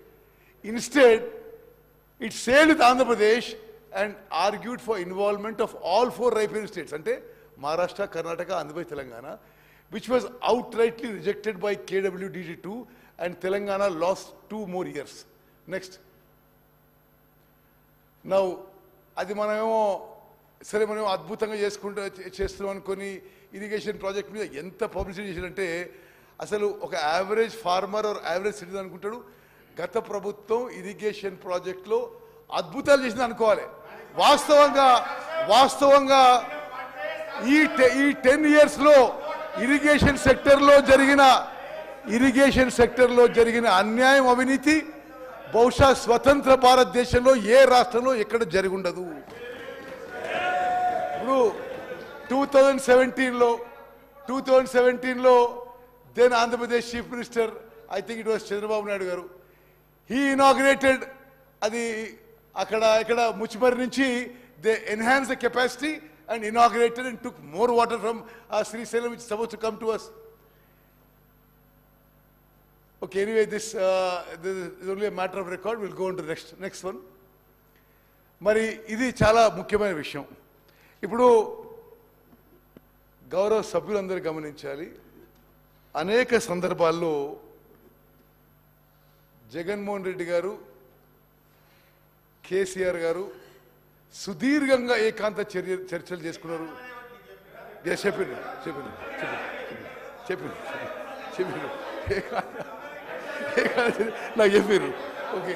S1: Instead, it sailed with Andhra Pradesh and argued for involvement of all 4 riparian states, ante Maharashtra, Karnataka, Andhra Pradesh, Telangana, which was outrightly rejected by KWDT2, and Telangana lost 2 more years. Next. Now, అది మనమేమో సరే మనం అద్భుతంగా చేస్తున్నాం అనుకొని ఇరిగేషన్ ప్రాజెక్ట్ మీద ఎంత పబ్లిసిటీ చేశారంటే అసలు ఒక average farmer or average citizen అనుకుంటాడు గత ప్రభుత్వం ఇరిగేషన్ ప్రాజెక్ట్లో అద్భుతాలు చేసింది అనుకోవాలి. వాస్తవంగా ఈ 10 ఇయర్స్లో ఇరిగేషన్ సెక్టర్లో జరిగిన అన్యాయం, అవినీతి బహుశా స్వతంత్ర భారతదేశంలో ఏ రాష్ట్రంలో ఎక్కడ జరిగి ఉండదు. ఇప్పుడు 2017లో then Andhra Pradesh chief minister, I think it was Chandrababu Naidu గారు, హీ ఇనాగ్రేటెడ్ అది అక్కడ ముచ్చిమరి నుంచి they enhance the capacity and inaugurated and took more water from Srisailam, which is supposed to come to us. Okay, anyway, this is only a matter of record. We'll go on to the next one. Mari, ఇది చాలా ముఖ్యమైన విషయం. ఇప్పుడు గౌరవ సభ్యులందరూ గమనించాలి, అనేక సందర్భాల్లో జగన్మోహన్ రెడ్డి గారు, కేసీఆర్ గారు సుదీర్ఘంగా ఏకాంత చర్చలు చేసుకున్నారు. చెప్పారు నాకు చెప్పారు. ఓకే,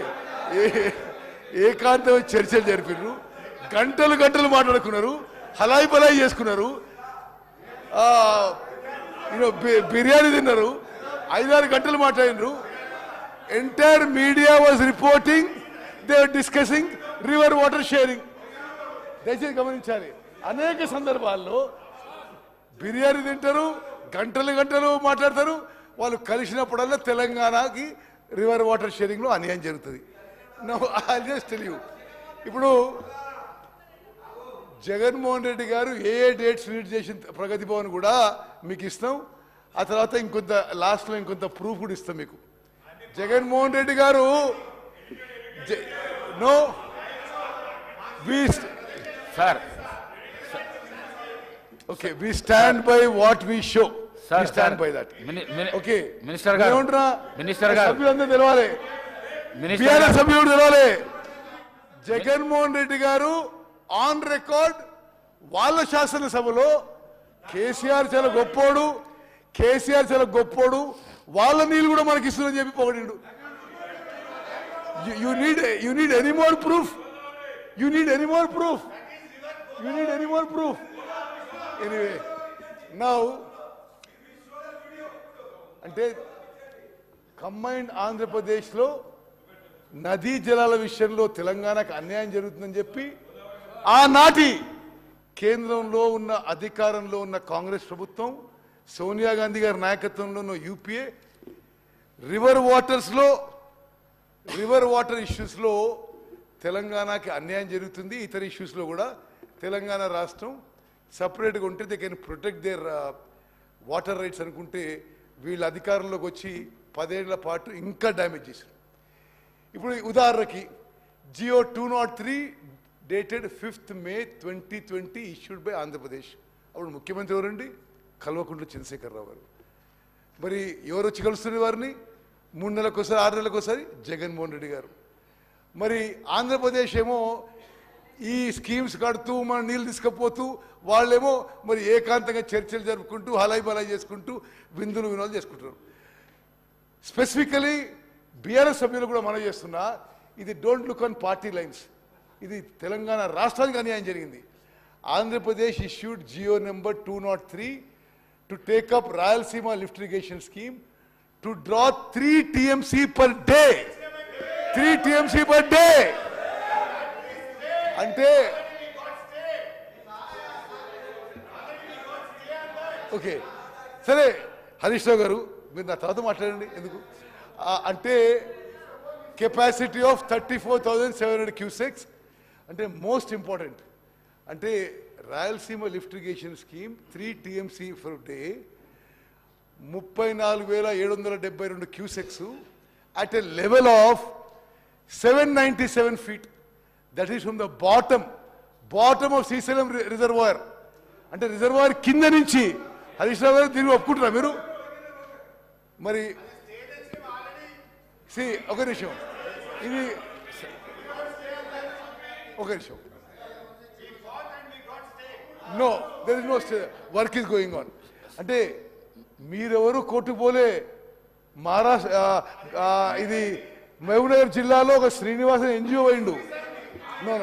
S1: ఏకాంత చర్చలు జరిపారు, గంటలు మాట్లాడుకున్నారు, హలాయి బలాయి చేసుకున్నారు, బిర్యానీ తిన్నారు, 5-6 గంటలు మాట్లాడినారు. Entire media was reporting, they are discussing river water sharing. దయచేసి గమనించాలి, అనేక సందర్భాల్లో బిర్యానీ తింటారు, గంటలు మాట్లాడతారు, వాళ్ళు కలిసినప్పుడల్లా తెలంగాణకి రివర్ వాటర్ షేరింగ్లో అన్యాయం జరుగుతుంది. Now I just tell you, ఇప్పుడు జగన్మోహన్ రెడ్డి గారు ఏ డేట్స్ రీడ్ చేసిన ప్రగతి భవన్ కూడా మీకు ఇస్తాం. ఆ తర్వాత లాస్ట్లో ఇంకొంత ప్రూఫ్ కూడా ఇస్తాం మీకు. జగన్మోహన్ రెడ్డి గారు no
S2: Sir.
S1: Okay, we stand by what we show.
S2: Sir,
S1: we stand by that. Okay.
S2: Minister garu.
S1: సభ్యులందరూ తెలవాలి, బీఆర్ఎస్ సభ్యులు తెలవాలి. జగన్మోహన్ రెడ్డి గారు ఆన్ రికార్డ్ వాళ్ళ శాసనసభలో కేసీఆర్ చాలా గొప్పోడు, వాళ్ళ నీళ్ళు కూడా మనకి ఇస్తుందని చెప్పి పొగిడిండు. You need any more proof? You need any more proof? Anyway, now, అంటే కంబైన్డ్ ఆంధ్రప్రదేశ్లో నదీ జలాల విషయంలో తెలంగాణకు అన్యాయం జరుగుతుందని చెప్పి ఆనాటి కేంద్రంలో ఉన్న అధికారంలో ఉన్న కాంగ్రెస్ ప్రభుత్వం, సోనియా గాంధీ గారి నాయకత్వంలో ఉన్న యూపీఏ రివర్ వాటర్ ఇష్యూస్లో తెలంగాణకి అన్యాయం జరుగుతుంది. ఇతర ఇష్యూస్లో కూడా తెలంగాణ రాష్ట్రం సపరేట్గా ఉంటే they can protect there water rides అనుకుంటే వీళ్ళ అధికారంలోకి వచ్చి 10 ఏళ్ల పాటు ఇంకా డ్యామేజ్ చేశారు. ఇప్పుడు ఉదాహరణకి GO 203 dated 5th May 2020 issued by Andhra Pradesh. అప్పుడు ముఖ్యమంత్రి ఎవరండి? కల్వకుంట్ల చంద్రశేఖరరావు గారు. మరి ఎవరు వచ్చి కలుస్తున్న వారిని? 3 నెలలకు ఒకసారి 6 నెలలకు ఒకసారి జగన్మోహన్ రెడ్డి గారు. మరి ఆంధ్రప్రదేశ్ ఏమో ఈ స్కీమ్స్ కడుతూ మన నీళ్ళు తీసుకుపోతూ వాళ్ళేమో మరి ఏకాంతంగా చర్చలు జరుపుకుంటూ హలాయి బలాయి చేసుకుంటూ విందులు వినోదాలు చేసుకుంటున్నారు. స్పెసిఫికలీ బీఆర్ఎస్ సభ్యులు కూడా మనం చేస్తున్నా, ఇది don't look on party lines, ఇది తెలంగాణ రాష్ట్రానికి అన్యాయం జరిగింది. Andhra Pradesh issued GO number 203 to take up Rayalaseema lift irrigation scheme to draw 3 TMC per day. 3 TMC per day అంటే ఓకే సరే, హరీష్ రావు గారు మీరు నా తర్వాత మాట్లాడండి. ఎందుకు అంటే కెపాసిటీ ఆఫ్ 34,700 క్యూసెక్స్ అంటే మోస్ట్ ఇంపార్టెంట్. అంటే Rayalaseema lift irrigation scheme 3 TMC for day 34,772 cusecs at a level of 797 feet. That is from the bottom of Srisailam reservoir. అంటే రిజర్వాయర్ కింద నుంచి. హరీష్ రావు గారు దీన్ని ఒప్పుకుంటారా మీరు? మరి ఒక నిమిషం, ఇది ఒక నిమిషం. No, there is no work is going on. అంటే మీరెవరు కోర్టుకు పోలే. మహారాష్ట్ర ఇది మహబూబ్నగర్ జిల్లాలో ఒక శ్రీనివాసన్ NGO పోయిండు. నో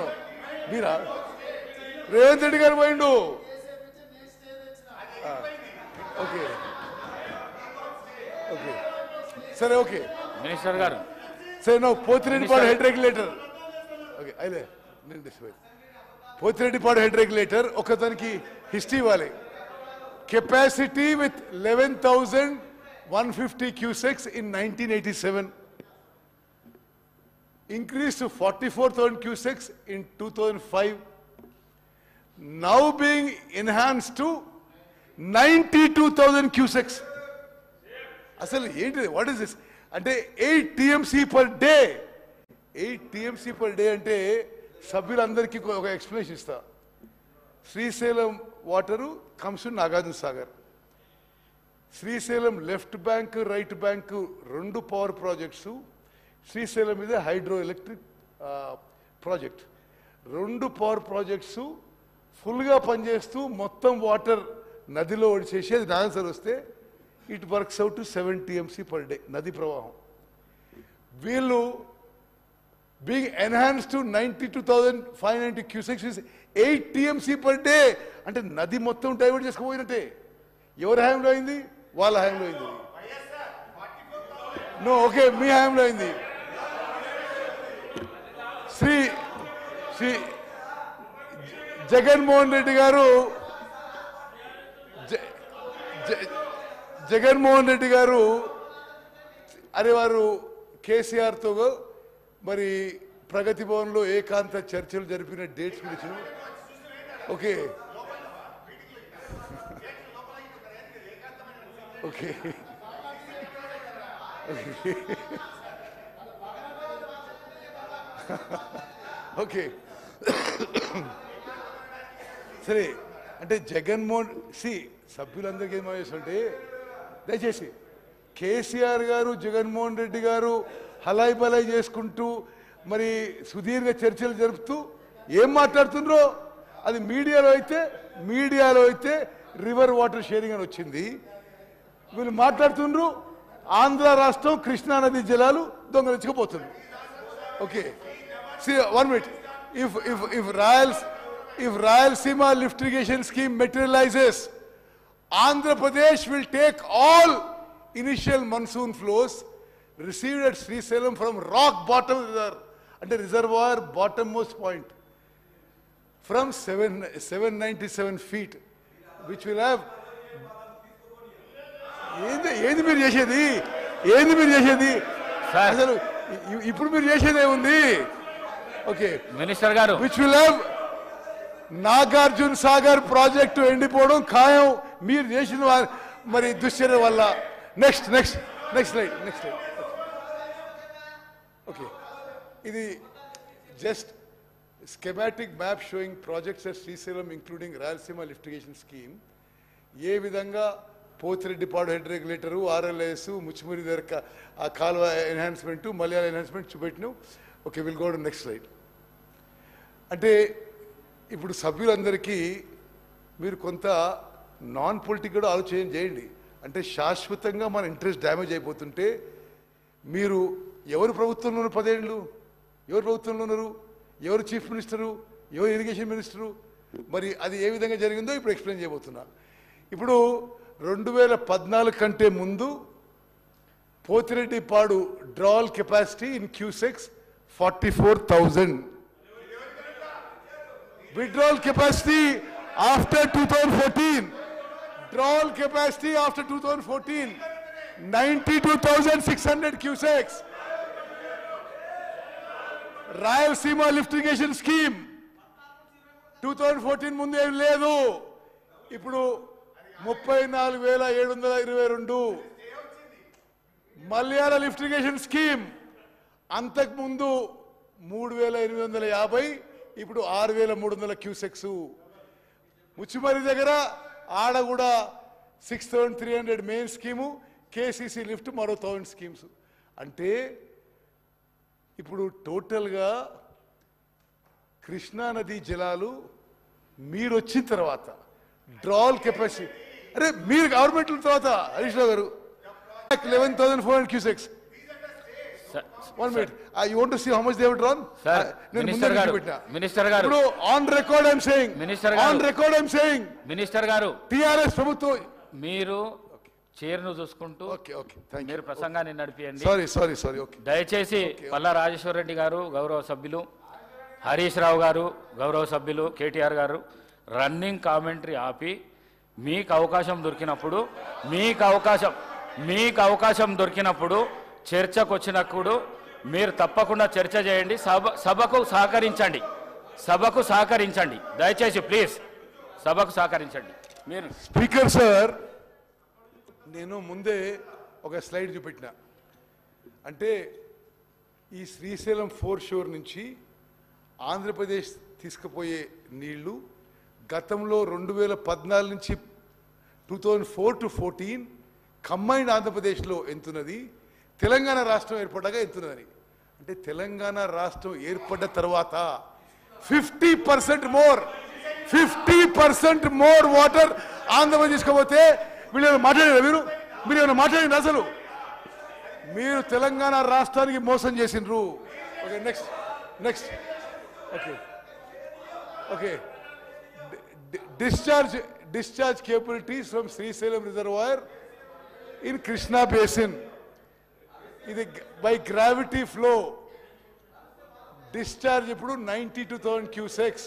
S1: మీరా? రేవంత్ రెడ్డి గారు పోయిండు. ఓకే ఓకే సరే ఓకే
S2: మినిస్టర్ గారు
S1: సరే no Pothireddypadu head regulator. Okay అయితే నేను డిస్ప్లే పోతిరెడ్డిపాడు హెడ్ రెగ్యులేటర్ ఒకదానికి హిస్టరీ ఇవ్వాలి. Capacity with 11,150 cusecs in 1987 increased to 44,000 cusecks in 2005, now being enhanced to 92,000 cusecks. అసలు ఏంటిది? What is this? అంటే 8 TMC per day. 8 TMC per day అంటే సభ్యులందరికీ ఒక ఎక్స్ప్లెనేషన్ ఇస్తా. Srisailam water comes to Nagarjuna Sagar. Srisailam left bank right bank 2 power projects. Srisailam మీద hydro electric project. 2 power projects ఫుల్గా పనిచేస్తూ మొత్తం వాటర్ నదిలో ఒడిచేసి అది ఆన్సర్ వస్తే it works out to 7 TMC per day నది ప్రవాహం. వీళ్ళు being enhance to 92,590 cusecks 8 TMC per day. అంటే నది మొత్తం డైవర్ట్ చేసుకుపోయినట్టే. ఎవరి హయాంలో అయింది? వాళ్ళ హయాంలో అయింది. నో ఓకే, మీ హయాంలో అయింది. శ్రీ జగన్మోహన్ రెడ్డి గారు అరే వారు కేసీఆర్తో మరి ప్రగతి భవన్లో ఏకాంత చర్చలు జరిపిన డేట్స్ గురించి. ఓకే ఓకే ఓకే సరే. అంటే జగన్మోహన్ సభ్యులందరికీ ఏం చేస్తుంటే దయచేసి కేసీఆర్ గారు జగన్మోహన్ రెడ్డి గారు హలాయి బలాయి చేసుకుంటూ మరి సుదీర్ఘ చర్చలు జరుపుతూ ఏం మాట్లాడుతుండ్రో అది మీడియాలో అయితే రివర్ వాటర్ షేరింగ్ అని వచ్చింది. వీళ్ళు మాట్లాడుతుండ్రు ఆంధ్ర రాష్ట్రం కృష్ణానది జలాలు దొంగలించుకుపోతుంది. Okay one minute. If Rayalaseema lift irrigation scheme materializes, Andhra Pradesh will take all initial monsoon flows received at Srisailam from rock bottom reservoir, and reservoir bottommost point, from 797 feet, which will have. ఏంది మీరు చేసేది? అసలు ఇప్పుడు మీరు చేసేదే ఉంది. ఓకే
S2: మినిస్టర్ గారు,
S1: which will have Nagarjuna Sagar project ఎండిపోవడం ఖాయం మీరు చేసిన మరి దుశ్చర్య వల్ల. Next slide. ఓకే ఇది just schematic map showing projects at Srisalam including Rayalaseema lift irrigation scheme. ఏ విధంగా Pothireddypadu head regulator, RLS, Muchumarri దగ్గర ఆ కాలువ ఎన్హాన్స్మెంట్, మలయాళ ఎన్హాన్స్మెంట్ చూపెట్టినాం. Okay, will go to next slide. అంటే ఇప్పుడు సభ్యులందరికీ మీరు కొంత నాన్ పొలిటికల్ ఆలోచన చేయండి. అంటే శాశ్వతంగా మన ఇంట్రెస్ట్ డ్యామేజ్ అయిపోతుంటే మీరు ఎవరు ప్రభుత్వంలో ఉన్నారు 10 ఏళ్ళు? ఎవరు ప్రభుత్వంలో ఉన్నారు? ఎవరు చీఫ్ మినిస్టరు? ఎవరు ఇరిగేషన్ మినిస్టరు? మరి అది ఏ విధంగా జరిగిందో ఇప్పుడు ఎక్స్ప్లెయిన్ చేయబోతున్నా. ఇప్పుడు 2014 కంటే ముందు Pothireddypadu drawal capacity in cusecks 44,000. withdrawal capacity after 2014, drawal capacity after 2014, 92,600 cusecs. Rayalaseema lift irrigation scheme 2014 ముందు ఏం లేదు. ఇప్పుడు 34,722. మలయాళ లిఫ్ట్ ఇరిగేషన్ స్కీమ్ అంతకుముందు 3,850, ఇప్పుడు 6,300 క్యూసెక్స్. ముచ్చిమరి దగ్గర ఆడ కూడా 6,300 మెయిన్ స్కీము, కేసీసీ లిఫ్ట్ మరో 1,000 స్కీమ్స్. అంటే ఇప్పుడు టోటల్గా కృష్ణా నదీ జలాలు మీరు వచ్చిన తర్వాత డ్రాల్ కెపాసిటీ, అరే మీరు గవర్నమెంట్ తర్వాత హరీష్ రావు గారు 11,400 cusecs. 1 minute. You want to see how much they have drawn?
S2: Sir, Minister garu.
S1: Bro, on record I'm saying.
S2: Minister garu.
S1: On record I'm saying.
S2: Minister garu.
S1: TRS ప్రభుత్వం
S2: మీరు చైర్ను చూసుకుంటూ
S1: ఓకే ఓకే థాంక్యూ.
S2: మీరు ప్రసంగాన్ని నడిపియండి.
S1: Sorry okay.
S2: దయచేసి పల్లా రాజేశ్వర రెడ్డి గారు గౌరవ సభ్యులు, హరీష్ రావు గారు గౌరవ సభ్యులు, కేటీఆర్ గారు రన్నింగ్ కామెంటరీ ఆపి మీకు అవకాశం దొరికినప్పుడు చర్చకు వచ్చినప్పుడు మీరు తప్పకుండా చర్చ చేయండి. సభకు సహకరించండి దయచేసి ప్లీజ్ సభకు సహకరించండి. మీరు
S1: స్పీకర్ సార్, నేను ముందే ఒక స్లైడ్ చూపెట్టిన. అంటే ఈ శ్రీశైలం 4 షోర్ నుంచి ఆంధ్రప్రదేశ్ తీసుకుపోయే నీళ్లు గతంలో 2014 నుంచి 2004 to 14 కంబైన్డ్ ఆంధ్రప్రదేశ్లో ఎంతున్నది, తెలంగాణ రాష్ట్రం ఏర్పడ్డాక ఎంతున్నదని. అంటే తెలంగాణ రాష్ట్రం ఏర్పడ్డ తర్వాత 50% మోర్ వాటర్ ఆంధ్రప్రదేశ్ తీసుకపోతే వీళ్ళు మాట్లాడారు. మీరు ఏమైనా మాట్లాడింది? అసలు మీరు తెలంగాణ రాష్ట్రానికి మోసం చేసిండ్రు. Okay next okay discharge capabilities from Srisalam reservoir in Krishna basin. ఇది by gravity flow discharge ఇప్పుడు 92,000 cusecs.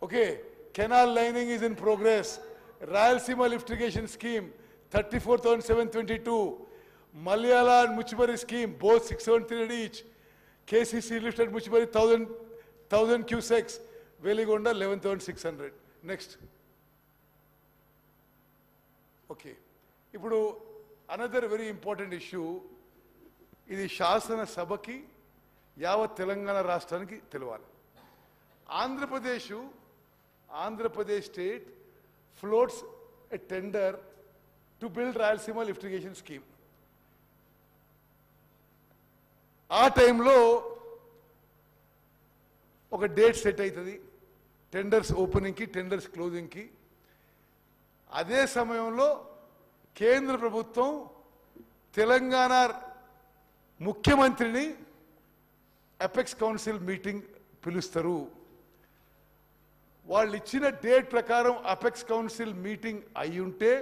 S1: Okay, canal lining is in progress. Rayalaseema lift irrigation scheme 34,722. Malayala and Muchimari scheme both 673 each. KCC lift at Muchimari 1,000 cusecs. Veligonda 11,600. Next. Okay. ఇప్పుడు another very important issue. ఇది శాసన సభకి యావత్ తెలంగాణ రాష్ట్రానికి తెలవాలి. Andhra Pradesh state floats a tender to build Rayalaseema lift irrigation scheme. ఆ టైంలో ఒక డేట్ సెట్ అవుతుంది టెండర్స్ ఓపెనింగ్కి, టెండర్స్ క్లోజింగ్కి. అదే సమయంలో కేంద్ర ప్రభుత్వం తెలంగాణ ముఖ్యమంత్రిని అపెక్స్ కౌన్సిల్ మీటింగ్ పిలుస్తారు. వాళ్ళు ఇచ్చిన డేట్ ప్రకారం అపెక్స్ కౌన్సిల్ మీటింగ్ అయ్యుంటే,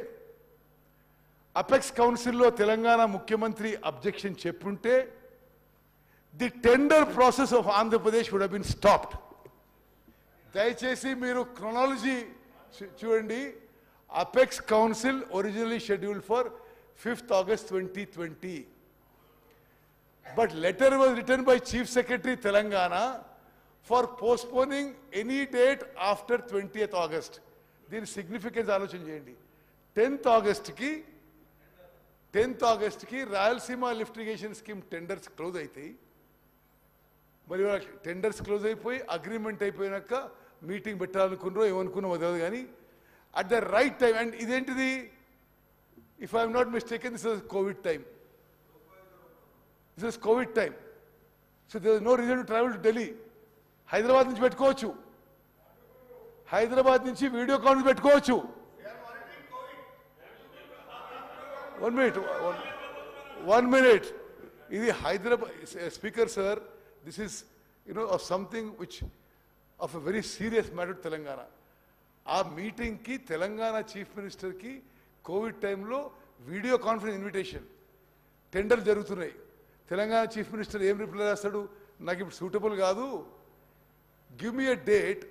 S1: అపెక్స్ కౌన్సిల్లో తెలంగాణ ముఖ్యమంత్రి అబ్జెక్షన్ చెప్పుంటే, the tender process of Andhra Pradesh would have been stopped. దయచేసి మీరు క్రొనాలజీ చూడండి. Apex council originally scheduled for 5th August 2020. But letter was written by Chief Secretary Telangana for postponing any date after 20th August. దీని సిగ్నిఫికెన్స్ ఆలోచన చేయండి. 10th August కి Rayalaseema lift irrigation scheme tenders close అవుతాయి. మరి టెండర్స్ క్లోజ్ అయిపోయి అగ్రిమెంట్ అయిపోయినాక మీటింగ్ పెట్టాలనుకున్నారో ఏమనుకున్నామో తెలియదు కానీ at the right time. And ఇదేంటిది, if I'm not mistaken, this is Covid time. This is Covid time. So there is no reason to travel to Delhi. Hyderabad నుంచి పెట్టుకోవచ్చు, హైదరాబాద్ నుంచి వీడియో కాన్ఫరెన్స్ పెట్టుకోవచ్చు. 1 minute. ఇది Hyderabad speaker sir, this is of something which of a very serious matter Telangana. ఆ మీటింగ్కి తెలంగాణ చీఫ్ మినిస్టర్కి కోవిడ్ టైంలో వీడియో కాన్ఫరెన్స్ ఇన్విటేషన్, టెండర్ జరుగుతున్నాయి. తెలంగాణ చీఫ్ మినిస్టర్ ఏం రిప్లై రాస్తాడు, నాకు ఇప్పుడు సూటబుల్ కాదు, give me a date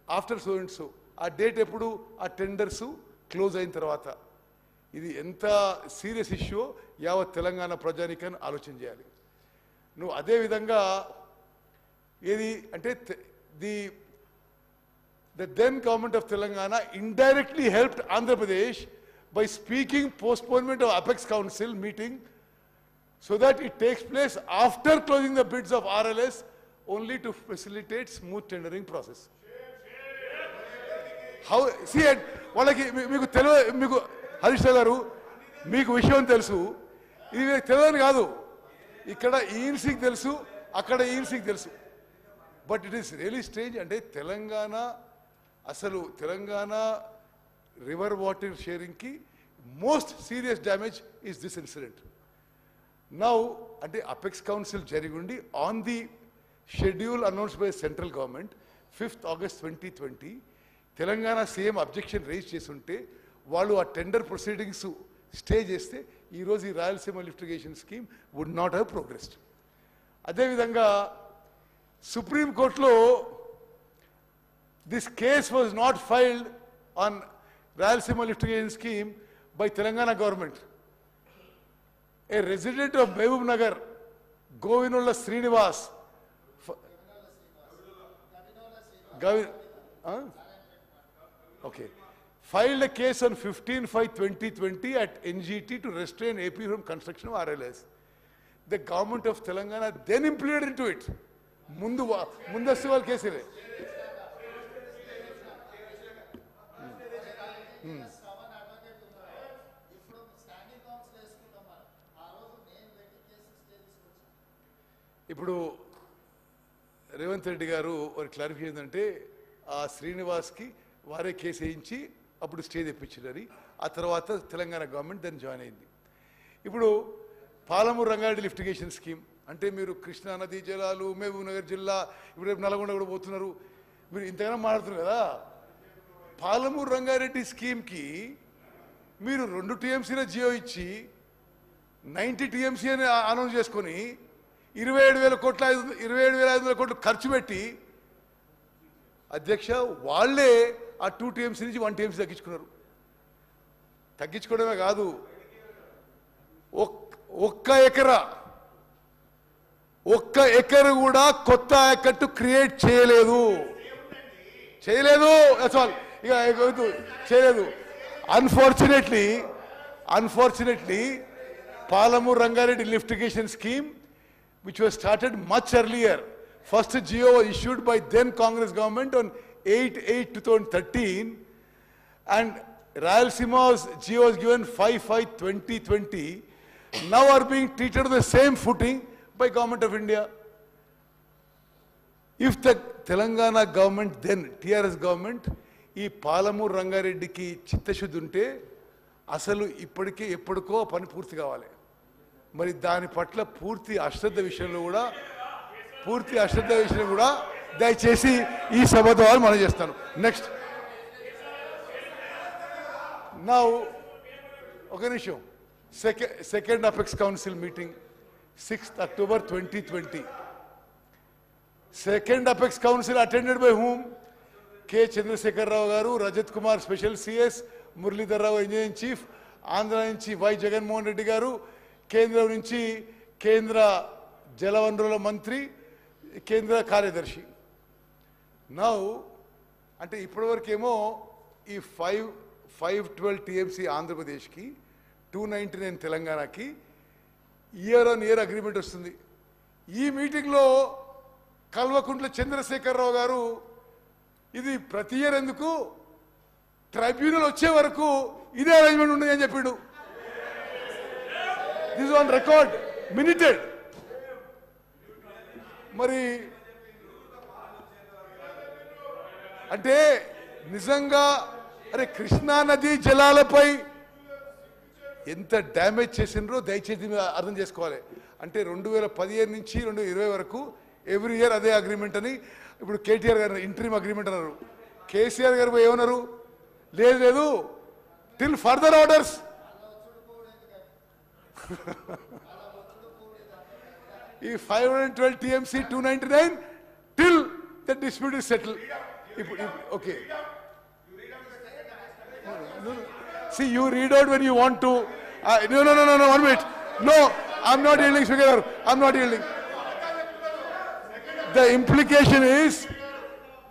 S1: after so and so. ఆ డేట్ ఎప్పుడు, ఆ టెండర్స్ క్లోజ్ అయిన తర్వాత. ఇది ఎంత సీరియస్ ఇష్యూ యావత్ తెలంగాణ ప్రజానికని ఆలోచన చేయాలి. నువ్వు అదేవిధంగా ఏది అంటే the then government of Telangana indirectly helped Andhra Pradesh by speaking postponement of Apex Council meeting so that it takes place after closing the bids of RLS, only to facilitate smooth tendering process. How see వాళ్ళకి మీకు తెలియదు, మీకు హరీష్ రావు గారు మీకు విషయం తెలుసు, ఇది మీకు తెలియని కాదు. ఇక్కడ ఈఎన్సీకి తెలుసు, అక్కడ ఈఎన్సీకి తెలుసు. But it is really strange. అంటే తెలంగాణ అసలు తెలంగాణ రివర్ వాటర్ షేరింగ్కి most serious damage is this incident. Now అంటే అపెక్స్ కౌన్సిల్ జరిగి ఉండి on the schedule announced by central government 5th August 2020 Telangana CM objection raise చేస్తుంటే వాళ్ళు ఆ టెండర్ ప్రొసీడింగ్స్ స్టే చేస్తే ఈరోజు ఈ Rayalaseema lift irrigation scheme would not have progressed. అదేవిధంగా సుప్రీంకోర్టులో this case was not filed on Rayalaseema lift irrigation scheme by Telangana government. A resident of Mehboob Nagar, Govinola Srinivas, filed a case on 15/5/2020 at NGT to restrain AP from construction of RLS. The government of Telangana then implemented into it. ముందస్తు వాళ్ళ కేసులే. ఇప్పుడు రేవంత్ రెడ్డి గారు వారి క్లారిఫికేషన్ ఏంటంటే ఆ శ్రీనివాస్కి వారే కేసు వేయించి అప్పుడు స్టే తెప్పించారని, ఆ తర్వాత తెలంగాణ గవర్నమెంట్ దాన్ని జాయిన్ అయింది. ఇప్పుడు Palamuru Rangareddy lift irrigation scheme అంటే మీరు కృష్ణా నదీ జలాలు, మహబూబ్ నగర్ జిల్లా, ఇప్పుడు రేపు నల్గొండ కూడా పోతున్నారు, మీరు ఇంతగానో మాట్లాడుతున్నారు కదా. పాలమూరు రంగారెడ్డి స్కీమ్కి మీరు 2 TMCల జియో ఇచ్చి 90 TMC అని అనౌన్స్ చేసుకొని 27,500 కోట్లు ఖర్చు పెట్టి అధ్యక్ష వాళ్ళే ఆ 2 TMC నుంచి 1 TMC తగ్గించుకున్నారు. తగ్గించుకోవడమే కాదు, ఒక్క ఎకరు కూడా కొత్త ఆయకట్టు క్రియేట్ చేయలేదు. చేయలేదు. Unfortunately Palamuru Rangareddy lift irrigation scheme which was started much earlier. First GO was issued by then Congress government on 8/8/2013 and Rayalaseema's GO was given 5/5/2020. Now are being treated on the same footing by Government of India. If the Telangana government then TRS government ఈ పాలమూరు రంగారెడ్డికి చిత్తశుద్ధి ఉంటే అసలు ఇప్పటికే ఎప్పటికో పని పూర్తి కావాలి. మరి దాని పట్ల పూర్తి అశ్రద్ధ విషయంలో కూడా దయచేసి ఈ సభ ద్వారా మనం చేస్తాను. నెక్స్ట్ నౌ ఒక నిమిషం. Second apex council meeting 6th October 2020. Second Apex Council attended by whom? K. Chandrasekhar Rao Garu, Rajat Kumar Special CS, Muralidhar Rao Engineering Chief, Andhra నుంచి వై జగన్మోహన్ రెడ్డి గారు, కేంద్రం నుంచి కేంద్ర జలవనరుల మంత్రి, కేంద్ర కార్యదర్శి. నౌ అంటే ఇప్పటివరకేమో ఈ 512 TMC ఆంధ్రప్రదేశ్కి, 299 తెలంగాణకి ఇయర్ ఆన్ ఇయర్ అగ్రిమెంట్ వస్తుంది. ఈ మీటింగ్లో కల్వకుంట్ల చంద్రశేఖరరావు గారు ఇది ప్రతి ఇయర్ ఎందుకు ట్రైబ్యునల్ వచ్చే వరకు ఇదే అరేంజ్మెంట్ ఉండదు అని చెప్పిండు. This on record minuted. మరి అంటే నిజంగా అరే కృష్ణా నది జలాలపై ఎంత డ్యామేజ్ చేసినరో దయచేసి అర్థం చేసుకోవాలి. అంటే 2015 నుంచి 2020 వరకు ఎవ్రీ ఇయర్ అదే అగ్రిమెంట్ అని ఇప్పుడు కేటీఆర్ గారు ఇంటరిమ్ అగ్రిమెంట్ అన్నారు. కేసీఆర్ గారు ఏమన్నారు, లేదు లేదు టిల్ ఫర్దర్ ఆర్డర్స్. ఈ 512 TMC 299 till the dispute is settle. ఇప్పుడు okay, see you read out when you want to. No 1 minute. No, I'm not yielding, Speaker. I'm not yielding. The implication is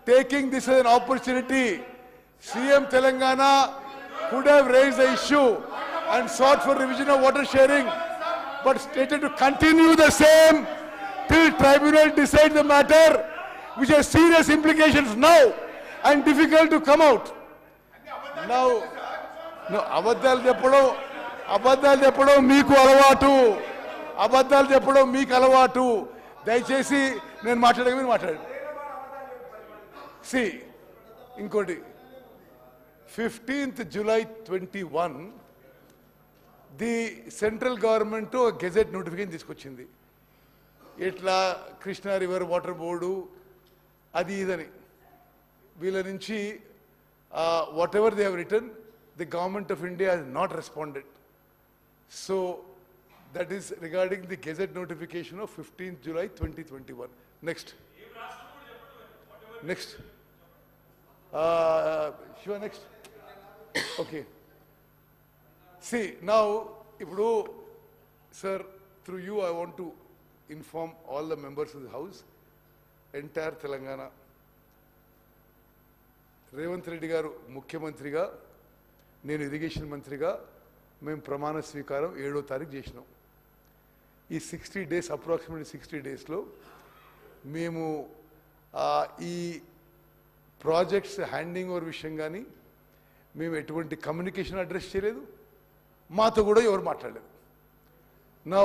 S1: taking this as an opportunity. CM Telangana could have raised the issue and sought for revision of water sharing, but stated to continue the same till tribunal decide the matter, which has serious implications now and difficult to come out. Now, no, అబద్ధాలు చెప్పడం మీకు అలవాటు, అబద్ధాలు చెప్పడం మీకు అలవాటు. దయచేసి నేను మాట్లాడక మీరు మాట్లాడండి. ఇంకోటి 15th July 21 the central government gazette notification తీసుకొచ్చింది. ఇట్లా కృష్ణా రివర్ వాటర్ బోర్డు అది ఇదని వీళ్ళ నుంచి whatever they have written, the government of India has not responded. So that is regarding the gazette notification of 15th July 2021. Next. Shiva, next. Okay. See, now, Ippudu, sir, through you I want to inform all the members of the House, entire Telangana. Revanth Reddy గారు ముఖ్యమంత్రిగా, నేను ఇరిగేషన్ మంత్రిగా మేము ప్రమాణ స్వీకారం 7వ తారీఖు చేసినాం. ఈ 60 days అప్రాక్సిమేట్లీ 60 daysలో మేము ఈ ప్రాజెక్ట్స్ హ్యాండింగ్ ఓవర్ విషయం కానీ మేము ఎటువంటి కమ్యూనికేషన్ అడ్రస్ చేయలేదు, మాతో కూడా ఎవరు మాట్లాడలేదు. నా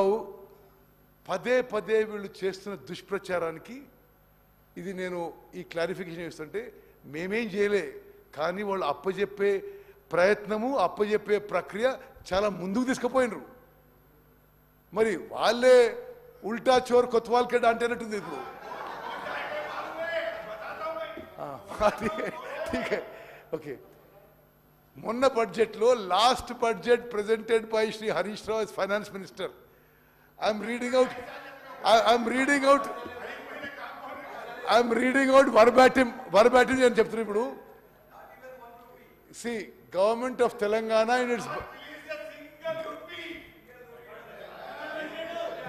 S1: పదే పదే వీళ్ళు చేస్తున్న దుష్ప్రచారానికి ఇది నేను ఈ క్లారిఫికేషన్ చేస్తుంటే మేమేం చేయలే, కానీ వాళ్ళు అప్పజెప్పే ప్రయత్నము అప్పజెప్పే ప్రక్రియ చాలా ముందుకు తీసుకుపోయినరు. మరి వాళ్ళే ఉల్టా చోర్ కొత్వాల్కెడ్ అంటేనట్టుంది ఇప్పుడు. ఓకే, మొన్న బడ్జెట్లో last budget presented by Shri Harish Rao as finance minister. I'm reading out verbatim అని చెప్తున్నా ఇప్పుడు. See, government of Telangana in its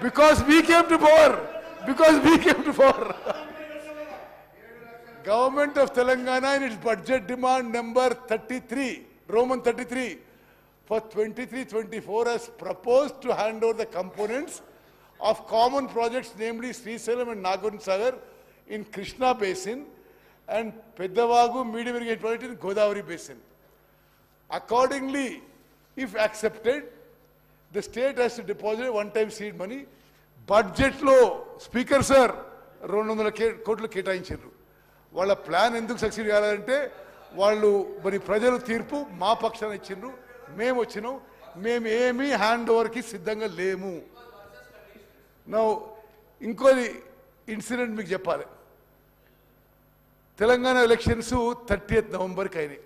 S1: because we came to power. Government of Telangana in its budget demand number 33, Roman 33 for 23-24 has proposed to hand over the components of common projects, namely Srisailam and Nagarjuna Sagar in Krishna Basin and Peddavagu medium irrigation project in Godavari Basin. Accordingly, if accepted, the state has to deposit one-time seed money. Budget lo, Speaker sir, 200 కోట్లు కేటాయించారు. వాళ్ళ ప్లాన్ ఎందుకు సక్సీడ్ కావాలంటే వాళ్ళు మరి ప్రజలు తీర్పు మా పక్షాన ఇచ్చిండ్రు, మేము వచ్చినాం, మేము ఏమీ హ్యాండ్ ఓవర్కి సిద్ధంగా లేము. నా ఇంకోది ఇన్సిడెంట్ మీకు చెప్పాలి. తెలంగాణ ఎలక్షన్స్ 30th Novemberకి అయినాయి.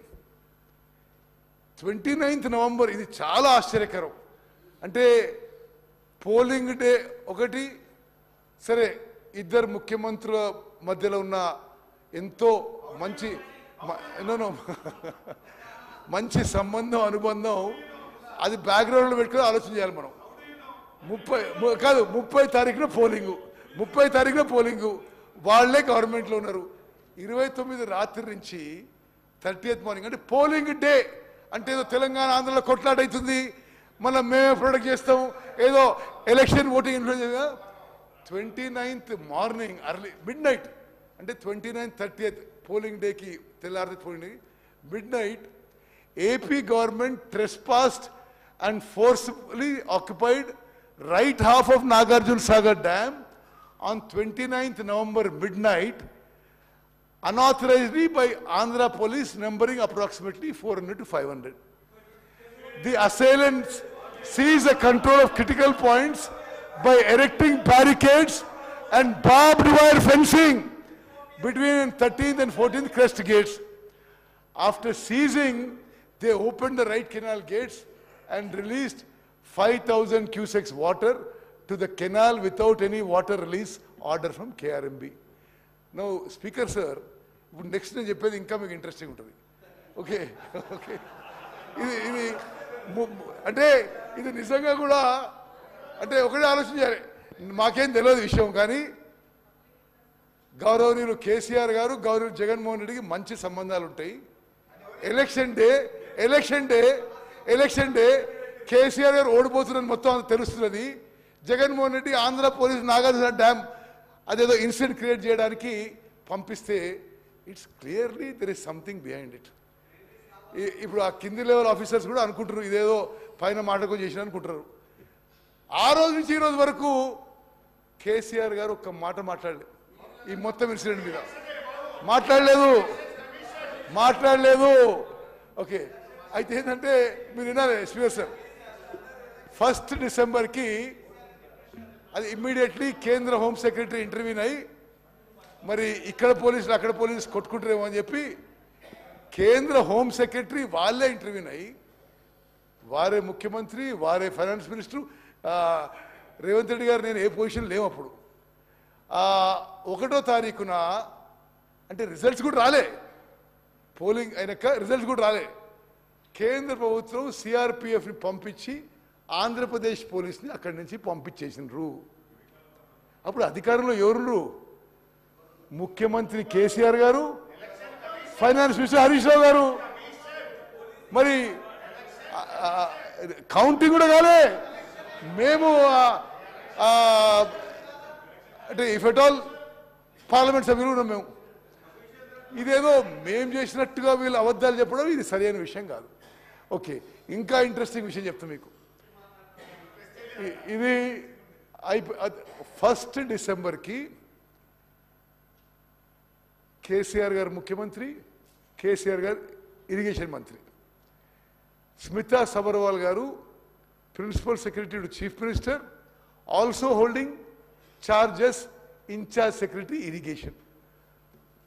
S1: 29th November ఇది చాలా ఆశ్చర్యకరం. అంటే పోలింగ్ డే ఒకటి, సరే ఇద్దరు ముఖ్యమంత్రుల మధ్యలో ఉన్న ఎంతో మంచి సంబంధం అనుబంధం అది బ్యాక్గ్రౌండ్లో పెట్టుకుని ఆలోచన చేయాలి మనం. 30 తారీఖున పోలింగు వాళ్ళే గవర్నమెంట్లో ఉన్నారు. 29 రాత్రి నుంచి 30th మార్నింగ్ అంటే పోలింగ్ డే అంటే ఏదో తెలంగాణ ఆంధ్రలో కొట్లాట అవుతుంది, మనం మేమే ప్రొడక్ట్ చేస్తాం, ఏదో election voting influence. 29th morning early midnight అంటే 29th 30th పోలింగ్ డేకి తెల్లారి polling midnight AP government trespassed and forcibly occupied right half of Nagarjuna Sagar Dam on 29th November midnight, unauthorizedly by Andhra police numbering approximately 400 to 500. The assailants seized the control of critical points by erecting barricades and barbed wire fencing between 13th and 14th crest gates. After seizing, they opened the right canal gates and released 5,000 cusecs water to the canal without any water release order from KRMB. Now, Speaker sir, next నేను చెప్పేది ఇంకా మీకు ఇంట్రెస్టింగ్ ఉంటుంది. ఓకే ఓకే ఇది అంటే ఇది నిజంగా కూడా అంటే ఒకటే ఆలోచించాలి, మాకేం తెలియదు విషయం, కానీ గౌరవనీయులు కేసీఆర్ గారు గౌరవనీయులు జగన్మోహన్ రెడ్డికి మంచి సంబంధాలు ఉంటాయి. ఎలక్షన్ డే కేసీఆర్ గారు ఓడిపోతున్నారని మొత్తం తెలుస్తున్నది. జగన్మోహన్ రెడ్డి ఆంధ్ర పోలీస్ నాగార్జున డ్యామ్ అదేదో ఇన్సిడెంట్ క్రియేట్ చేయడానికి పంపిస్తే it's clearly there is something behind it. ఇప్పుడు ఆ కింది లెవెల్ ఆఫీసర్స్ కూడా అనుకుంటారు ఇదేదో పైన మాటకు చేసిన అనుకుంటారు. ఆ రోజు నుంచి ఈ రోజు వరకు కేసీఆర్ గారు ఒక్క మాట మాట్లాడలేదు ఈ మొత్తం ఇన్సిడెంట్ మీద, మాట్లాడలేదు. ఓకే, అయితే ఏంటంటే మీరు వినాలి స్పీకర్ సార్, 1st డిసెంబర్కి అది ఇమ్మీడియట్లీ కేంద్ర హోమ్ సెక్రటరీ ఇంటర్వ్యూన్ అయ్యి మరి ఇక్కడ పోలీసులు అక్కడ పోలీసు కొట్టుకుంటారేమో అని చెప్పి కేంద్ర హోమ్ సెక్రటరీ వాళ్ళే ఇంటర్వ్యూన్ అయ్యి వారే ముఖ్యమంత్రి వారే ఫైనాన్స్ మినిస్టర్ రేవంత్ రెడ్డి గారు నేను ఏ పొజిషన్ లేవు అప్పుడు 1వ తారీఖున అంటే రిజల్ట్స్ కూడా రాలే, పోలింగ్ అయినాక రిజల్ట్స్ కూడా రాలే. కేంద్ర ప్రభుత్వం సిఆర్పిఎఫ్ని పంపించి ఆంధ్రప్రదేశ్ పోలీస్ని అక్కడి నుంచి పంపించేసినారు. అప్పుడు అధికారంలో ఎవరు? ముఖ్యమంత్రి కేసీఆర్ గారు, ఫైనాన్స్ మినిస్టర్ హరీష్ రావు గారు. మరి కౌంటింగ్ కూడా కాలే. మేము అంటే ఇఫ్ ఎట్ ఆల్ పార్లమెంట్ సభ్యులు ఉన్నాం మేము. ఇదేదో మేం చేసినట్టుగా వీళ్ళు అబద్ధాలు చెప్పడం ఇది సరైన విషయం కాదు. ఓకే, ఇంకా ఇంట్రెస్టింగ్ విషయం చెప్తాను మీకు. ఇది 1st డిసెంబర్కి కేసీఆర్ గారు ముఖ్యమంత్రి, కేసీఆర్ గారు ఇరిగేషన్ మంత్రి, స్మితా సబర్వాల్ గారు principal secretary to chief minister, also holding charges in charge secretary irrigation.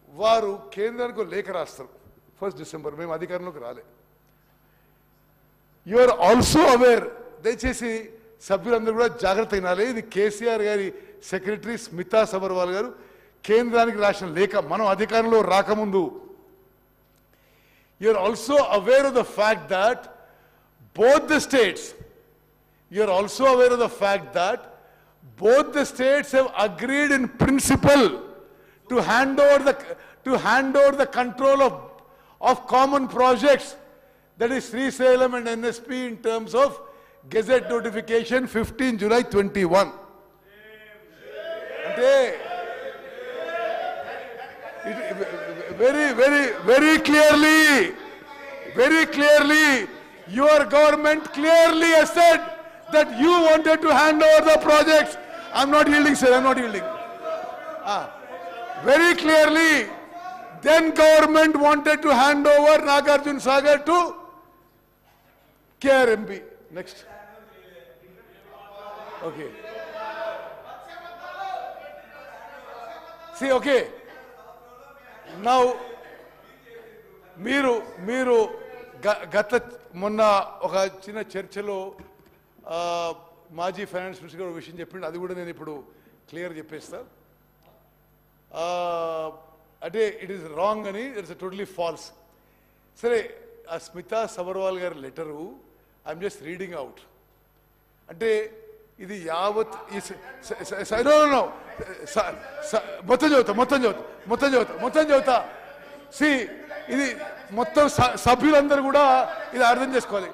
S1: వారు కేంద్రానికి లేఖ రాస్తారు 1st డిసెంబర్, మేము అధికారంలోకి రాలే. యు ఆర్ ఆల్సో అవేర్, దయచేసి సభ్యులందరూ కూడా జాగ్రత్త అయినాలి. ఇది కేసీఆర్ గారి సెక్రటరీ స్మితా సబర్వాల్ గారు కేంద్రానికి రాసిన లేఖ మనం అధికారంలో రాకముందు. You are also aware of the fact that both the states have agreed in principle to hand over the control of common projects, that is Srisailam and NSP, in terms of Gazette notification 15 July 21. Ante very clearly your government clearly has said that you wanted to hand over the projects. I'm not yielding, sir, I'm not yielding. Very clearly, then government wanted to hand over Nagarjuna Sagar to KRMB. Next. Okay. See, okay. Now, మీరు గత మొన్న ఒక చిన్న చర్చలో మాజీ ఫైనాన్స్ మినిస్టర్ గారు విషయం చెప్పిండు, అది కూడా నేను ఇప్పుడు క్లియర్ చెప్పేస్తా. అంటే ఇట్ ఈస్ రాంగ్ అని, ఇట్స్ టోటలీ ఫాల్స్. సరే, ఆ స్మితా సబర్వాల్ గారి letter I'm just reading out. అంటే ఇది యావత్ మొత్తం చదువుతా సి ఇది మొత్తం సభ్యులందరూ కూడా ఇది అర్థం చేసుకోవాలి.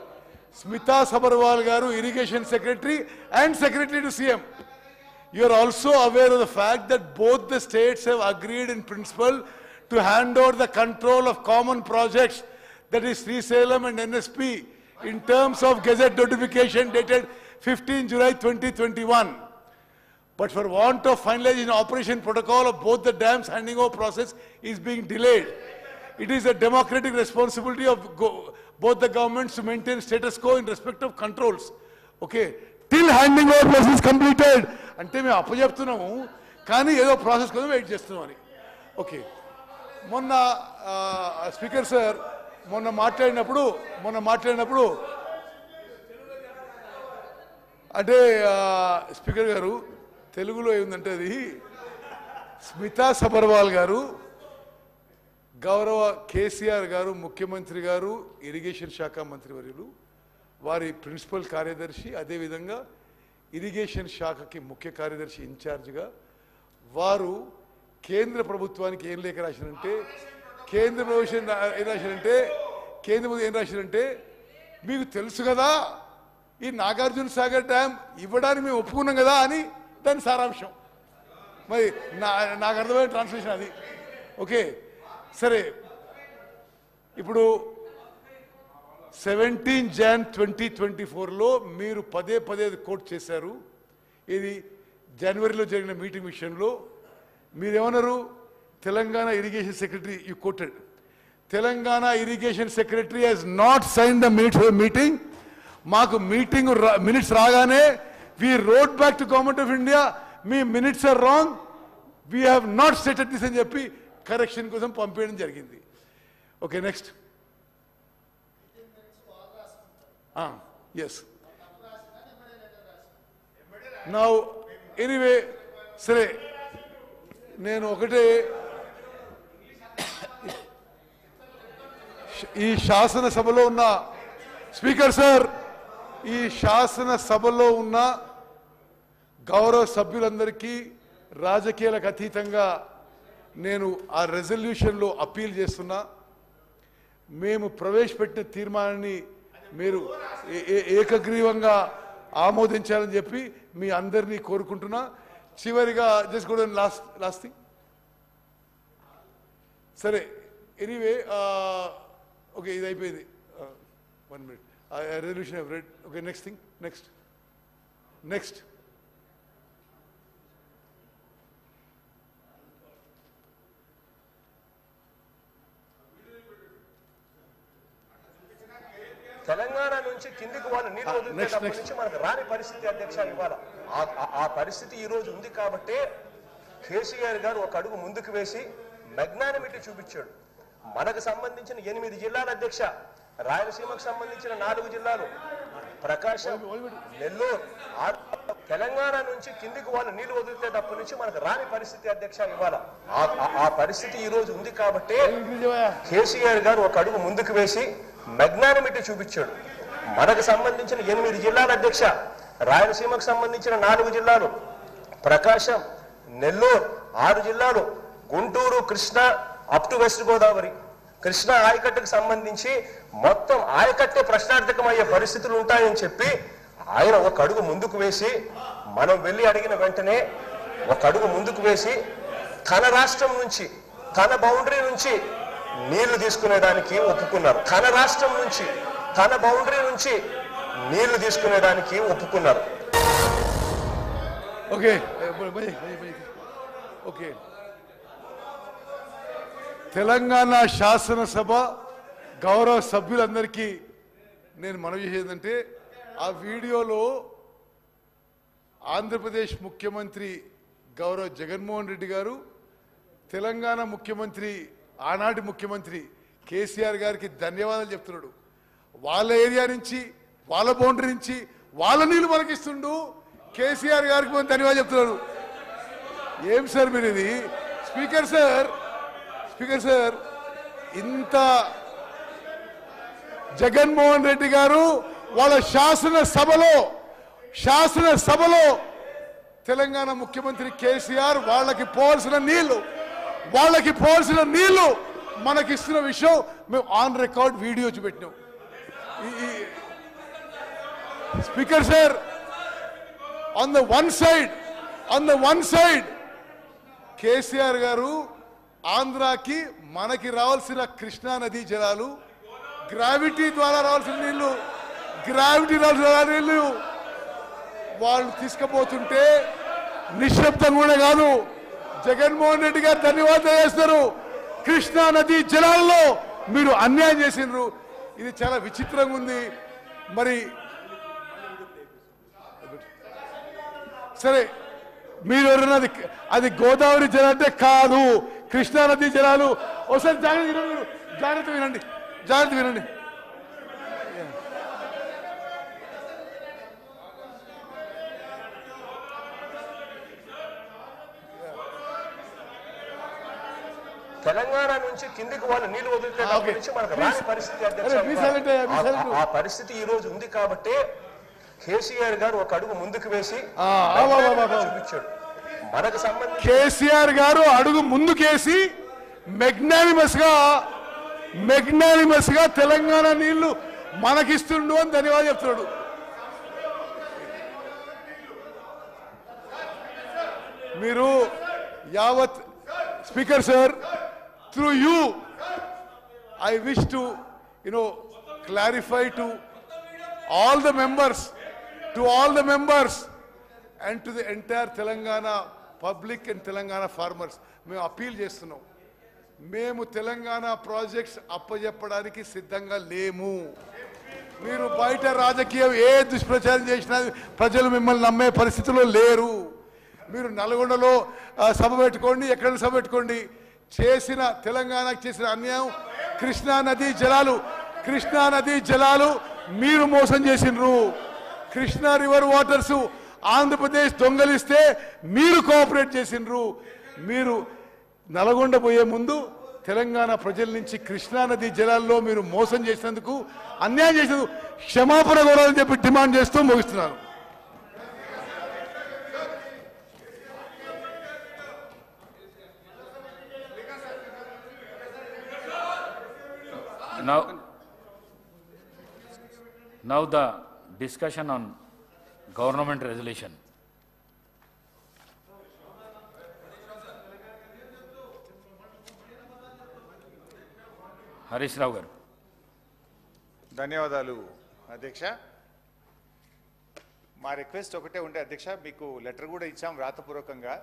S1: స్మితా సబర్వాల్ గారు irrigation secretary and secretary to CM. You are also aware of the fact that both the states have agreed in principle to hand over the control of common projects, that is Srisalem and NSP, in terms of Gazette notification dated 15 July 2021. But for want of finalizing operation protocol of both the dams, handing over process is being delayed. It is a democratic responsibility of both the governments to maintain status quo in respect of controls. Okay, till handing over process is completed. అంటే మేము అప్పచెప్తున్నాము కానీ ఏదో ప్రాసెస్ కోసం వెయిట్ చేస్తున్నామని. ఓకే, మొన్న స్పీకర్ సార్ మొన్న మాట్లాడినప్పుడు అంటే స్పీకర్ గారు తెలుగులో ఏముందంటే అది స్మితా సబర్వాల్ గారు, గౌరవ కేసీఆర్ గారు ముఖ్యమంత్రి గారు, ఇరిగేషన్ శాఖ మంత్రివర్యులు, వారి ప్రిన్సిపల్ కార్యదర్శి, అదేవిధంగా ఇరిగేషన్ శాఖకి ముఖ్య కార్యదర్శి ఇన్ఛార్జిగా వారు కేంద్ర ప్రభుత్వానికి ఏం లేఖ రాశారంటే, కేంద్ర ప్రభుత్వం ఏం రాశారంటే మీకు తెలుసు కదా ఈ నాగార్జున సాగర్ డ్యామ్ ఇవ్వడానికి మేము ఒప్పుకున్నాం కదా అని దాని సారాంశం. మరి నాకు అర్థమైన ట్రాన్స్లేషన్ అది. ఓకే సరే, ఇప్పుడు 17 Jan 2024లో మీరు పదే కోట్ చేశారు. ఇది జనవరిలో జరిగిన మీటింగ్ విషయంలో మీరేమన్నారు? Telangana irrigation secretary, you quoted, Telangana irrigation secretary he's not sign the meeting. మాకు మీటింగ్ మినిట్స్ రాగానే we wrote back to Government of India, మీ minutes are wrong, we have not stated this అని చెప్పి కరెక్షన్ కోసం పంపేయడం జరిగింది. Okay next. Yes now anyway సరే, నేను ఒకటే ఈ శాసనసభలో ఉన్న స్పీకర్ సార్, ఈ శాసనసభలో ఉన్న గౌరవ సభ్యులందరికీ రాజకీయాలకు అతీతంగా నేను ఆ రెజల్యూషన్లో అప్పీల్ చేస్తున్నా. మేము ప్రవేశపెట్టిన తీర్మానాన్ని మీరు ఏకగ్రీవంగా ఆమోదించాలని చెప్పి మీ అందరినీ కోరుకుంటున్నా. చివరిగా జస్ట్ కూడా లాస్ట్ థింగ్. సరే ఎనీవే ఓకే, ఇది అయిపోయింది. 1 minute. Resolution I've read. Okay, next thing. Next.
S3: Telangana నుంచి కిందికి వాళ్ళు నీళ్ళు వదిలినప్పటి నుంచి మనకు రాని పరిస్థితి అధ్యక్ష ఇవాళ ఆ పరిస్థితి ఈ రోజు ఉంది కాబట్టి కేసీఆర్ గారు ఒక అడుగు ముందుకు వేసి మెగ్నానిమిటీ చూపించాడు. మనకు సంబంధించిన 8 జిల్లాల అధ్యక్ష, రాయలసీమకు సంబంధించిన 4 జిల్లాలు, ప్రకాశం, నెల్లూరు, తెలంగాణ నుంచి కిందికి వాళ్ళు నీళ్లు వదిలితేటప్పటి నుంచి మనకు రాని పరిస్థితి అధ్యక్ష ఇవాళ ఆ పరిస్థితి ఈ రోజు ఉంది కాబట్టి కేసీఆర్ గారు ఒక అడుగు ముందుకు వేసి మెగ్నానిమిటీ చూపించాడు. మనకు సంబంధించిన 8 జిల్లాల అధ్యక్ష, రాయలసీమకు సంబంధించిన 4 జిల్లాలు, ప్రకాశం, నెల్లూరు 6 జిల్లాలు, Guntur, Krishna up to west Godavari, Krishna ఆయకట్టుకు సంబంధించి మొత్తం ఆయకట్టే ప్రశ్నార్థకమయ్యే పరిస్థితులు ఉంటాయని చెప్పి ఆయన ఒక అడుగు ముందుకు వేసి, మనం వెళ్ళి అడిగిన వెంటనే ఒక అడుగు ముందుకు వేసి తన రాష్ట్రం నుంచి, తన బౌండరీ నుంచి నీళ్లు తీసుకునేదానికి ఒప్పుకున్నారు. తన రాష్ట్రం నుంచి, తన బౌండరీ నుంచి నీళ్లు తీసుకునేదానికి ఒప్పుకున్నారు.
S1: ఓకే ఓకే, తెలంగాణ శాసనసభ గౌరవ సభ్యులందరికీ నేను మనవి చేసేదంటే, ఆ వీడియోలో ఆంధ్రప్రదేశ్ ముఖ్యమంత్రి గౌరవ జగన్మోహన్ రెడ్డి గారు తెలంగాణ ముఖ్యమంత్రి, ఆనాటి ముఖ్యమంత్రి కేసీఆర్ గారికి ధన్యవాదాలు చెప్తున్నాడు. వాళ్ళ ఏరియా నుంచి, వాళ్ళ బౌండరీ నుంచి వాళ్ళ నీళ్ళు మనకిస్తుండు, కేసీఆర్ గారికి మనం ధన్యవాదాలు చెప్తున్నారు. ఏం సార్ మీరు ఇది? స్పీకర్ సార్ ఇంత జగన్మోహన్ రెడ్డి గారు వాళ్ళ శాసనసభలో తెలంగాణ ముఖ్యమంత్రి కేసీఆర్ వాళ్ళకి పోవాల్సిన నీళ్లు మనకిస్తున్న విషయం మేము ఆన్ రికార్డ్ వీడియో చూపెట్టినాం. Speaker sir, on the one side on the one side KCR గారు ఆంధ్రాకి మనకి రావాల్సిన కృష్ణా నదీ జలాలు గ్రావిటీ ద్వారా రావాల్సిన నీళ్లు వాళ్ళు తీసుకుపోతుంటే నిశ్శబ్దం కూడా కాదు, జగన్మోహన్ రెడ్డి గారు ధన్యవాదాలు చేస్తారు. కృష్ణా నదీ జలాల్లో మీరు అన్యాయం చేసినారు. ఇది చాలా విచిత్రంగా ఉంది. మరి సరే మీరు ఎవరన్నా అది గోదావరి జలం అంటే కాదు, కృష్ణా నదీ జలాలు. ఒకసారి జాగ్రత్త వినండి.
S3: తెలంగాణ నుంచి కిందికి వాళ్ళు నీళ్లు వదిలితే మనకు రాని పరిస్థితి ఆ పరిస్థితి ఈ రోజు ఉంది కాబట్టి కేసీఆర్ గారు ఒక అడుగు ముందుకు వేసి చూపించాడు. మనకు సంబంధించి
S1: కేసీఆర్ గారు అడుగు ముందుకేసి మెగ్నానిమస్ గా తెలంగాణ నీళ్లు మనకిస్తుండు అని ధన్యవాదాలు చెప్తున్నాడు. మీరు యావత్ speaker sir, through you I wish to clarify to all the members and to the entire Telangana public and Telangana farmers మేము అపీల్ చేస్తున్నాం. మేము తెలంగాణ ప్రాజెక్ట్స్ అప్పజెప్పడానికి సిద్ధంగా లేము. మీరు బయట రాజకీయం ఏ దుష్ప్రచారం చేసినా ప్రజలు మిమ్మల్ని నమ్మే పరిస్థితిలో లేరు. మీరు నల్గొండలో సభ పెట్టుకోండి, ఎక్కడైనా సభ పెట్టుకోండి. తెలంగాణకు చేసిన అన్యాయం కృష్ణా నదీ జలాలు మీరు మోసం చేసినరు. కృష్ణా రివర్ వాటర్స్ ఆంధ్రప్రదేశ్ దొంగలిస్తే మీరు కోఆపరేట్ చేసినరు. మీరు నల్గొండ పోయే ముందు తెలంగాణ ప్రజల నుంచి కృష్ణా నదీ జలాల్లో మీరు మోసం చేసినందుకు, అన్యాయం చేసినందుకు క్షమాపణ కోరాలని చెప్పి డిమాండ్ చేస్తూ ముగిస్తున్నాను.
S2: Now the discussion on government resolution. Harish Rao గారు.
S4: ధన్యవాదాలు అధ్యక్ష. మా రిక్వెస్ట్ ఒకటే ఉండే అధ్యక్ష, మీకు లెటర్ కూడా ఇచ్చాం వ్రాతపూర్వకంగా.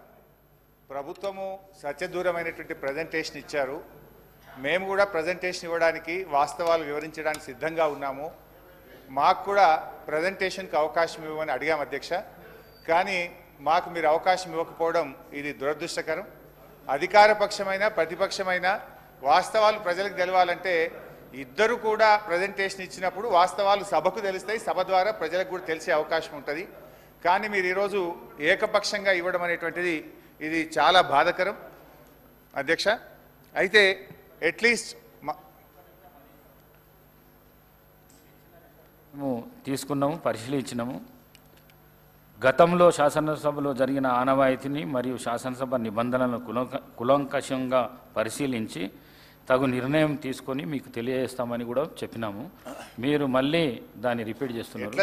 S4: ప్రభుత్వము సత్యదూరమైనటువంటి ప్రజెంటేషన్ ఇచ్చారు. మేము కూడా ప్రజెంటేషన్ ఇవ్వడానికి, వాస్తవాలు వివరించడానికి సిద్ధంగా ఉన్నాము. మాకు కూడా ప్రజెంటేషన్కి అవకాశం ఇవ్వమని అడిగాం అధ్యక్ష. కానీ మాకు మీరు అవకాశం ఇవ్వకపోవడం ఇది దురదృష్టకరం. అధికార పక్షమైన ప్రతిపక్షమైన వాస్తవాలు ప్రజలకు తెలవాలంటే ఇద్దరు కూడా ప్రజెంటేషన్ ఇచ్చినప్పుడు వాస్తవాలు సభకు తెలుస్తాయి, సభ ద్వారా ప్రజలకు కూడా తెలిసే అవకాశం ఉంటుంది. కానీ మీరు ఈరోజు ఏకపక్షంగా ఇవ్వడం అనేటువంటిది ఇది చాలా బాధాకరం అధ్యక్ష. అయితే అట్లీస్ట్
S2: మేము తీసుకున్నాము, పరిశీలించినాము. గతంలో శాసనసభలో జరిగిన ఆనవాయితీని మరియు శాసనసభ నిబంధనలను కులంకషంగా పరిశీలించి తగు నిర్ణయం తీసుకొని మీకు తెలియజేస్తామని కూడా చెప్పినాము. మీరు మళ్ళీ దాన్ని రిపీట్ చేస్తున్నారు.